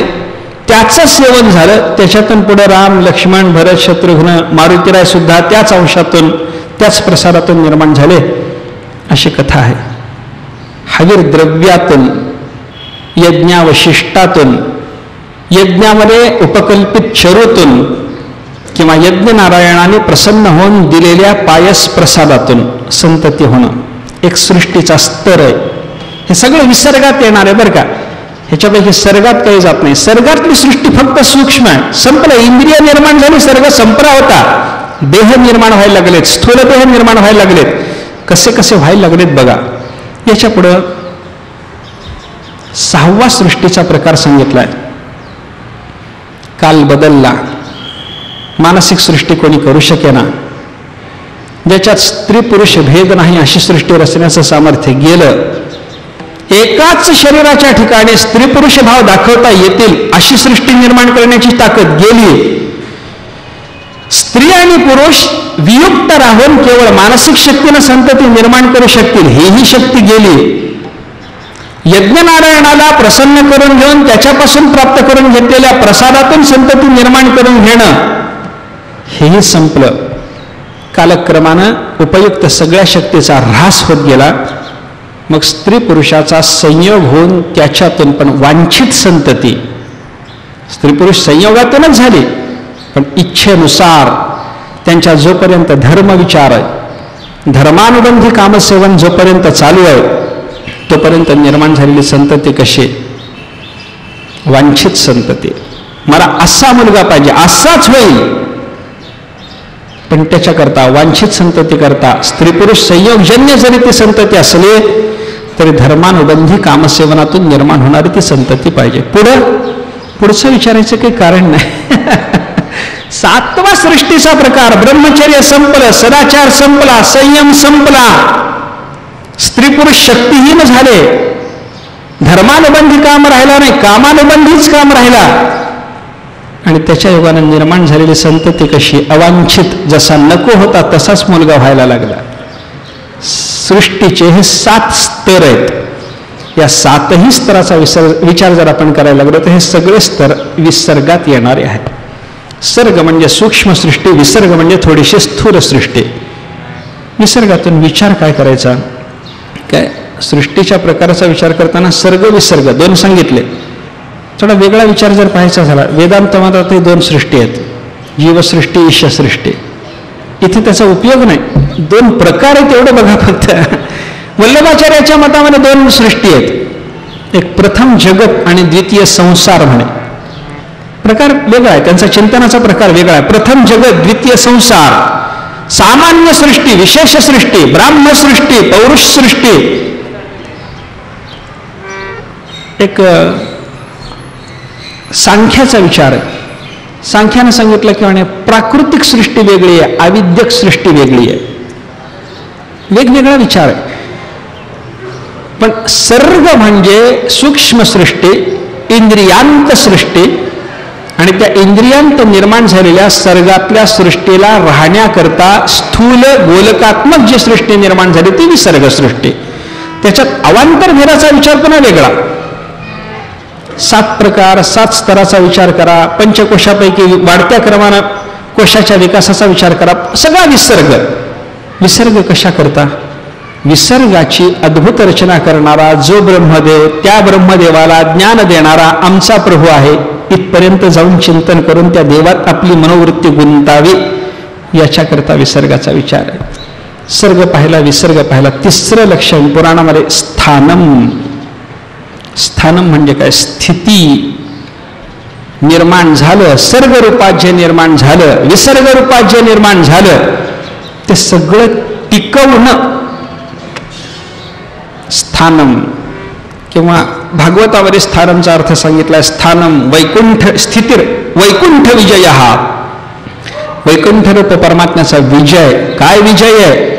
त्याचं सेवन झालं. त्याच्यातून पुढे राम, लक्ष्मण, भरत, शत्रुघ्न, मारुतीराय सुद्धा त्याच अंशातून, त्याच प्रसादातून निर्माण झाले, अशी कथा आहे. हवीर द्रव्यातून, यज्ञावशिष्टातून, यज्ञामध्ये उपकल्पित चरूतून किंवा यज्ञनारायणाने प्रसन्न होऊन दिलेल्या पायस प्रसादातून संतती होणं एक सृष्टीचा स्तर आहे. हे सगळं विसर्गात येणार आहे बरं का. ह्याच्यापैकी सर्गात काही जात नाही. सर्गातली सृष्टी फक्त सूक्ष्म आहे. संपलं. इंद्रिय निर्माण झाली, सर्ग संपला होता. देह निर्माण व्हायला लागलेत, स्थूल देह निर्माण व्हायला लागलेत. कसे कसे व्हायला लागलेत बघा. याच्या पुढं 6वा सृष्टीचा प्रकार सांगितलाय. काल बदलला, मानसिक सृष्टी कोणी करू शकेना, ज्याच्यात स्त्री पुरुष भेद नाही अशी सृष्टी रचण्याचं सामर्थ्य गेलं. एकाच शरीराच्या ठिकाणी स्त्री पुरुष भाव दाखवता येतील अशी सृष्टी निर्माण करण्याची ताकद गेली. स्त्री आणि पुरुष वियुक्त राहून केवळ मानसिक शक्तीनं संतती निर्माण करू शकतील, ही शक्ती गेली. यज्ञनारायणाला प्रसन्न करून घेऊन त्याच्यापासून प्राप्त करून घेतलेल्या प्रसादातून संतती निर्माण करून घेणं, हेही संपलं. कालक्रमानं उपयुक्त सगळ्या शक्तीचा ऱ्हास होत गेला. मग स्त्री पुरुषाचा संयोग होऊन त्याच्यातून पण वांछित संतती, स्त्री पुरुष संयोगातूनच झाली, पण इच्छेनुसार त्यांच्या जोपर्यंत धर्मविचार आहे, धर्मानुबंधी कामसेवन जोपर्यंत चालू आहे, तोपर्यंत निर्माण झालेली संतती कशी? वांछित संतती. मला असा मुलगा पाहिजे, असाच होईल. पण त्याच्याकरता, वांछित संतती करता, स्त्री पुरुष संयोगजन्य जरी ती संतती असली तरी धर्मानुबंधी कामसेवनातून निर्माण होणारी ती संतती पाहिजे. पुढचं विचारायचं काही कारण नाही. 7वा सृष्टीचा प्रकार, ब्रह्मचर्य संपलं, सदाचार संपला, संयम संपला, स्त्री पुरुष शक्तिहीन झाले, धर्मानुबंधी काम राहिला नाही, कामानुबंधीच काम राहिला. आणि त्याच्या योगानं निर्माण झालेली संतती कशी? अवांछित. जसा नको होता तसाच मुलगा व्हायला लागला. सृष्टीचे हे 7 स्तर आहेत. या 7ही स्तराचा विचार जर आपण करायला लागलो तर हे सगळे स्तर विसर्गात येणारे आहेत. सर्ग म्हणजे सूक्ष्म सृष्टी, विसर्ग म्हणजे थोडीशी स्थूल सृष्टी. विसर्गातून विचार काय करायचा? काय सृष्टीच्या प्रकाराचा विचार करताना सर्ग विसर्ग 2 सांगितले. थोडा वेगळा विचार जर पाहायचा झाला, वेदांत मतात 2 सृष्टी आहेत, जीवसृष्टी, ईशसृष्टी. इथे त्याचा उपयोग नाही. 2 प्रकार आहेत एवढं बघा फक्त. वल्लभाचार्याच्या मतामध्ये 2 सृष्टी आहेत. एक प्रथम जगत आणि द्वितीय संसार म्हणे. प्रकार वेगळा आहे, त्यांचा चिंतनाचा प्रकार वेगळा आहे. प्रथम जगत, द्वितीय संसार, सामान्य सृष्टी, विशेष सृष्टी, ब्राह्म सृष्टी, पौरुष सृष्टी. एक सांख्याचा विचार आहे. सांख्यानं सांगितलं की म्हणे प्राकृतिक सृष्टी वेगळी आहे, अविद्यक सृष्टी वेगळी आहे. वेगवेगळा विचार आहे. पण सर्ग म्हणजे सूक्ष्म सृष्टी, इंद्रियांत सृष्टी, आणि त्या इंद्रियांत निर्माण झालेल्या सर्गातल्या सृष्टीला राहण्याकरता स्थूल गोलकात्मक जी सृष्टी निर्माण झाली ती विसर्ग सृष्टी. त्याच्यात अवांतर भेदाचा विचार पुन्हा वेगळा. 7 प्रकार, 7 स्तराचा विचार करा. पंचकोशापैकी वाढत्या क्रमानं कोशाच्या विकासाचा विचार करा. सगळा विसर्ग. विसर्ग कशा करता? विसर्गाची अद्भुत रचना करणारा जो ब्रह्मदेव, त्या ब्रह्मदेवाला ज्ञान देणारा आमचा प्रभू आहे, इथपर्यंत जाऊन चिंतन करून त्या देवात आपली मनोवृत्ती गुंतावी, याच्याकरता विसर्गाचा विचार आहे. सर्ग पाहिला, विसर्ग पाहिला. 3रं लक्षण पुराणामध्ये स्थानम. स्थानम म्हणजे काय? स्थिती. निर्माण झालं, सर्ग रूपात जे निर्माण झालं, विसर्ग रूपात जे निर्माण झालं, ते सगळं टिकवणं स्थानम. किंवा भागवतामध्ये स्थानमचा अर्थ सांगितला. स्थानम वैकुंठ स्थितीर, वैकुंठ विजय. हा वैकुंठ रूप परमात्म्याचा विजय. काय विजय आहे?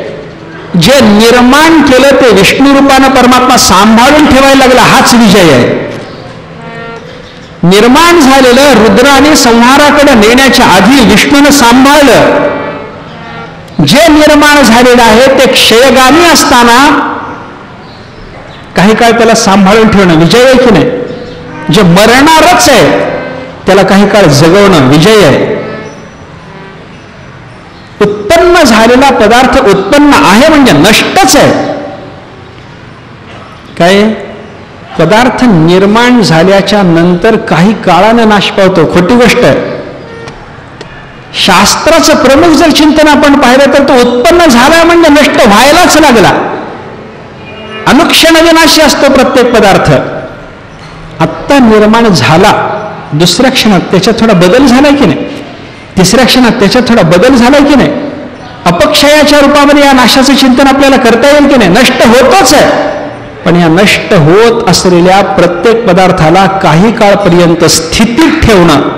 जे निर्माण केलं ते विष्णू रूपानं परमात्मा सांभाळून ठेवायला लागला, हाच विजय आहे. निर्माण झालेलं रुद्राने संहाराकडे नेण्याच्या आधी विष्णूनं सांभाळलं. जे निर्माण झालेलं आहे ते क्षयगामी असताना काही काळ त्याला सांभाळून ठेवणं विजय आहे की नाही? जे मरणारच आहे त्याला काही काळ जगवणं विजय आहे. उत्पन्न झालेला पदार्थ उत्पन्न आहे म्हणजे नष्टच आहे. काय? पदार्थ निर्माण झाल्याच्या नंतर काही काळानं नाश पावतो, खोटी गोष्ट आहे. शास्त्राचं प्रमुख जर चिंतन आपण पाहिलं तर तो उत्पन्न झाला म्हणजे नष्ट व्हायलाच लागला. अनुक्षण विनाशी असतो प्रत्येक पदार्थ. आत्ता निर्माण झाला, दुसऱ्या क्षणात त्याच्यात थोडा बदल झालाय की नाही? 3ऱ्या क्षणात त्याच्यात थोडा बदल झालाय की नाही? अपक्षयाच्या रूपामध्ये या नाशाचं चिंतन आपल्याला करता येईल की नाही? नष्ट होतच आहे. पण या नष्ट होत असलेल्या प्रत्येक पदार्थाला काही काळपर्यंत स्थितीत ठेवणं,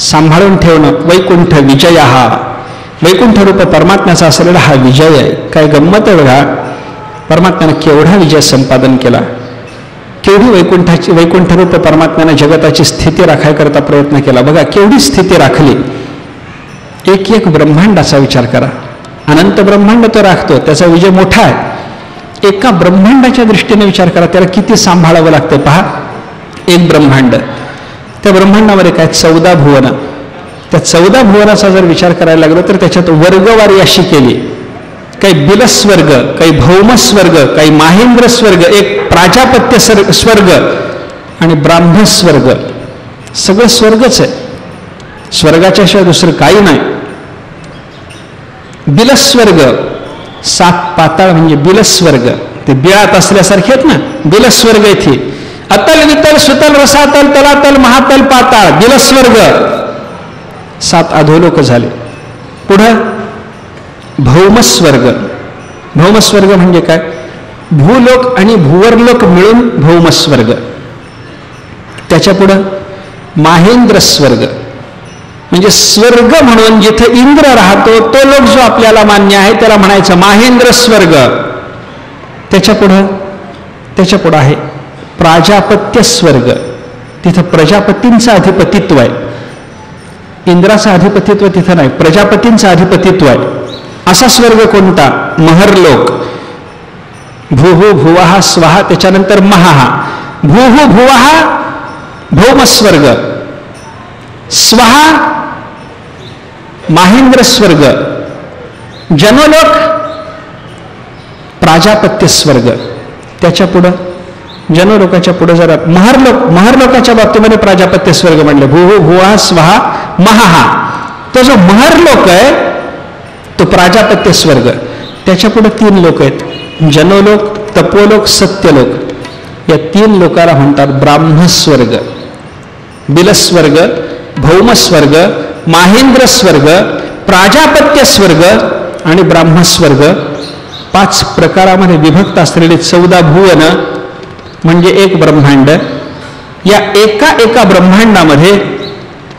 सांभाळून ठेवणं वैकुंठ विजय. हा वैकुंठ रूप परमात्म्याचा असलेला हा विजय आहे. काय गंमत आहे बघा. परमात्म्यानं केवढा विजय संपादन केला, केवढी वैकुंठ रूप परमात्म्यानं जगताची स्थिती राखायकरता प्रयत्न केला. बघा केवढी स्थिती राखली. एक एक ब्रह्मांडाचा विचार करा. अनंत ब्रह्मांड तो राखतो, त्याचा विजय मोठा आहे. एका ब्रह्मांडाच्या दृष्टीने विचार करा, त्याला किती सांभाळावं लागतं पहा. एक ब्रह्मांड, त्या ब्रह्मांडामध्ये काय 14 भुवन. त्या 14 भुवनाचा जर विचार करायला लागलो तर त्याच्यात वर्गवारी अशी केली. काही बिलस्वर्ग, काही भौमस्वर्ग, काही माहेंद्र स्वर्ग, एक प्राजापत्य स्वर्ग आणि ब्राह्म स्वर्ग. सगळं स्वर्गच आहे. स्वर्गाच्या शिवाय दुसरं काही नाही. बिलस्वर्ग, 7 पाताळ म्हणजे बिलस्वर्ग, ते बिळात असल्यासारखे आहेत ना, बिलस्वर्ग इथे. अतल वितल सुतल रसातल तलातल महातल पाताळ बिलस्वर्ग, 7 अधोलोक झाले. पुढं भौमस्वर्ग. भौमस्वर्ग म्हणजे काय? भूलोक आणि भूवरलोक मिळून भौमस्वर्ग. त्याच्या पुढं माहेंद्र स्वर्ग, म्हणजे स्वर्ग म्हणून जिथे इंद्र राहतो तो लोक जो आपल्याला मान्य आहे त्याला म्हणायचं माहेंद्र स्वर्ग. त्याच्या पुढं आहे प्राजापत्य स्वर्ग, तिथं प्रजापतींचं अधिपतित्व आहे. इंद्राचं अधिपतित्व तिथं नाही, प्रजापतींचं अधिपतित्व आहे. असा स्वर्ग कोणता? महरलोक. भूहू भुवाहा स्वाहा, त्याच्यानंतर महाहा. भूहू भुवाहा भौमस्वर्ग, स्वाहा माहेंद्र स्वर्ग, जनोलोक प्राजापत्य स्वर्ग. त्याच्या पुढं जनोलोकाच्या पुढे जरा महरलोकाच्या बाबतीमध्ये प्राजापत्य स्वर्ग म्हणले. भूहू भुवा स्वाहा महाहा, तो जो महरलोक आहे तो प्राजापत्य स्वर्ग. त्याच्या पुढे 3 लोक आहेत, जनोलोक, तपोलोक, सत्यलोक. या 3 लोकाला म्हणतात ब्राह्मस्वर्ग. बिलस्वर्ग, भौमस्वर्ग, माहेंद्र स्वर्ग, प्राजापत्य स्वर्ग आणि ब्राह्मस्वर्ग. 5 प्रकारामध्ये विभक्त असलेले 14 भुवन म्हणजे एक ब्रह्मांड. या एका ब्रह्मांडामध्ये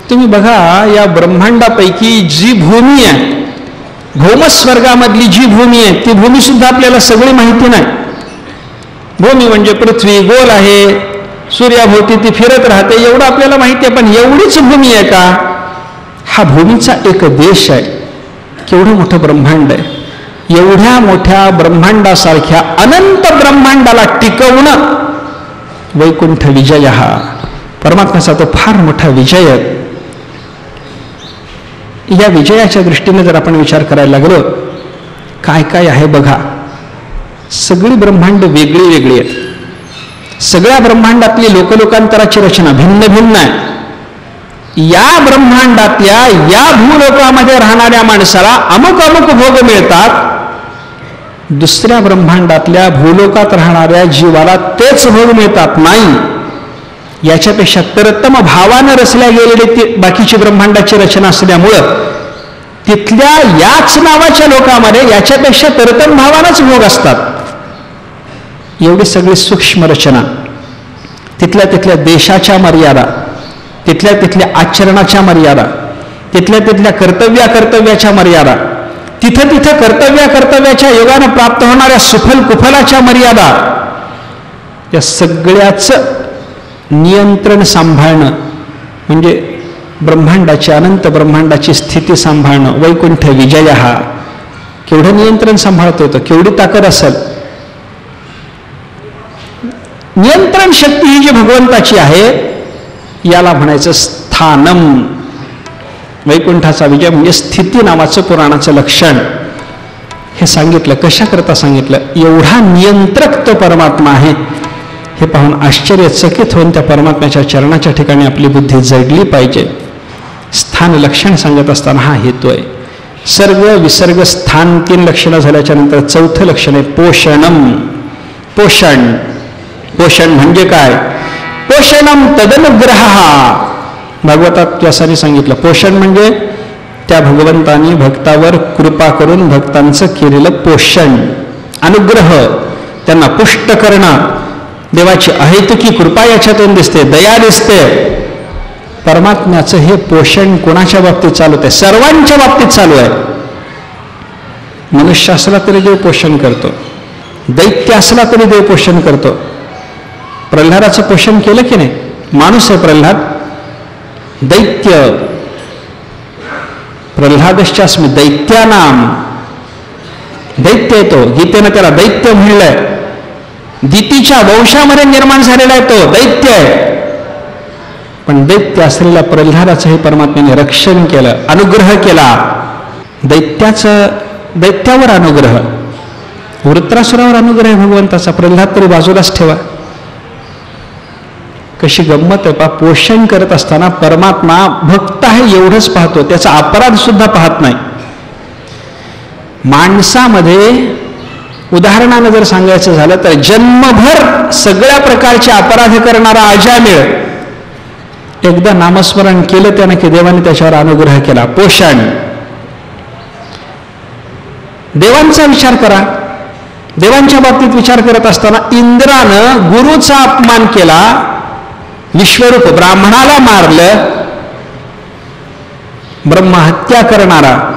तुम्ही बघा, या ब्रह्मांडापैकी जी भूमी आहे, भौमस्वर्गामधली जी भूमी आहे ती भूमी सुद्धा आपल्याला सगळी माहिती नाही. भूमी म्हणजे पृथ्वी गोल आहे, सूर्याभोवती ती फिरत राहते, एवढं आपल्याला माहिती आहे. पण एवढीच भूमी आहे का? हा भूमीचा एक देश आहे. केवढं मोठं ब्रह्मांड आहे. एवढ्या मोठ्या ब्रह्मांडासारख्या अनंत ब्रह्मांडाला टिकवणं वैकुंठ विजय, हा परमात्म्याचा तो फार मोठा विजय आहे. या विजयाच्या दृष्टीने जर आपण विचार करायला लागलो, काय काय आहे बघा. सगळी ब्रह्मांड वेगळी वेगळी आहेत. सगळ्या ब्रह्मांडातली लोकलोकांतराची रचना भिन्न भिन्न आहे. या ब्रह्मांडातल्या या भूलोकामध्ये राहणाऱ्या माणसाला अमुक अमुक भोग मिळतात, दुसऱ्या ब्रह्मांडातल्या भूलोकात राहणाऱ्या जीवाला तेच भोग मिळतात नाही. याच्यापेक्षा तरतम भावानं रचल्या गेलेली बाकीची ब्रह्मांडाची रचना असल्यामुळं तिथल्या याच नावाच्या लोकांमध्ये याच्यापेक्षा तरतम भावानंच भोग असतात. एवढी सगळी सूक्ष्म रचना, तिथल्या देशाच्या मर्यादा, तिथल्या आचरणाच्या मर्यादा, तिथल्या कर्तव्याच्या मर्यादा, तिथं कर्तव्याच्या योगानं प्राप्त होणाऱ्या सुफल कुफलाच्या मर्यादा, या सगळ्याच नियंत्रण सांभाळणं म्हणजे ब्रह्मांडाची, अनंत ब्रह्मांडाची स्थिती सांभाळणं वैकुंठ विजय. हा केवढं नियंत्रण सांभाळतो येतो, केवढी ताकद असेल. नियंत्रण शक्ती ही जी भगवंताची आहे याला म्हणायचं स्थानम. वैकुंठाचा विजय म्हणजे स्थिती नावाचं पुराणाचं लक्षण. हे सांगितलं कशाकरता सांगितलं? एवढा नियंत्रक तो परमात्मा आहे हे पाहून आश्चर्यचकित होऊन त्या परमात्म्याच्या चरणाच्या ठिकाणी आपली बुद्धी जडली पाहिजे. स्थान लक्षण सांगत असताना हा हेतू आहे. सर्ग विसर्ग स्थान 3 लक्षणं झाल्याच्या नंतर 4थं लक्षण आहे पोषणम. पोषण म्हणजे काय? पोषणम तदनुग्रह. भागवतात व्यासाने सांगितलं पोषण म्हणजे त्या भगवंतानी भक्तावर कृपा करून भक्तांचं केलेलं पोषण, अनुग्रह, त्यांना पुष्ट करणं. देवाची अहेतुकी कृपा याच्यातून दिसते, दया दिसते. परमात्म्याचं हे पोषण कोणाच्या बाबतीत चालू आहे? सर्वांच्या बाबतीत चालू आहे. मनुष्य असला तरी देव पोषण करतो, दैत्य असला तरी देव पोषण करतो. प्रल्हादाचं पोषण केलं की नाही? माणूस आहे प्रल्हाद, दैत्य. प्रल्हादश्चास्मी दैत्यानाम, दैत्य येतो. गीतेनं त्याला दैत्य म्हणलंय. दितीच्या वंशामध्ये निर्माण झालेला आहे तो दैत्य आहे. पण दैत्य असलेल्या प्रल्हादाचंही परमात्म्याने रक्षण केलं, अनुग्रह केला. दैत्यावर अनुग्रह, वृत्रासुरावर अनुग्रह आहे भगवंताचा. प्रल्हाद तरी बाजूलाच ठेवा. कशी गंमत आहे पा. पोषण करत असताना परमात्मा भक्त आहे एवढंच पाहतो, त्याचा अपराध सुद्धा पाहत नाही. माणसामध्ये उदाहरणानं जर सांगायचं झालं तर जन्मभर सगळ्या प्रकारचे अपराध करणारा अजामिळ एकदा नामस्मरण केलं त्यानं की देवाने त्याच्यावर अनुग्रह केला. पोषण. देवांचा विचार करा. देवांच्या बाबतीत विचार करत असताना इंद्रानं गुरुचा अपमान केला, विश्वरूप ब्राह्मणाला मारलं, ब्रह्महत्या करणारा,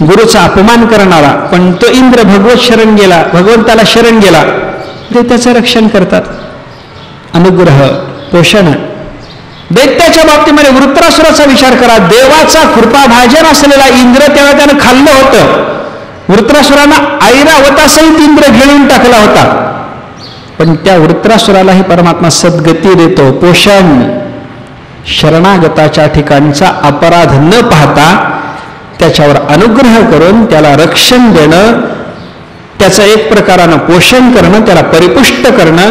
गुरुचा अपमान करणारा, पण तो इंद्र भगवत शरण गेला, भगवंताला शरण गेला, ते त्याचं रक्षण करतात. अनुग्रह, पोषण. दैत्याच्या बाबतीमध्ये वृत्रासुराचा विचार करा. देवाचा कृपाभाजन असलेला इंद्र तेव्हा त्यानं खाल्लं होतं. वृत्रासुरानं ऐरावतासहित इंद्र घेऊन टाकला होता, पण त्या वृत्रासुरालाही परमात्मा सद्गती देतो. पोषण. शरणागताच्या ठिकाणचा अपराध न पाहता त्याच्यावर अनुग्रह करून त्याला रक्षण देणं, त्याचं एक प्रकारानं पोषण करणं, त्याला परिपुष्ट करणं,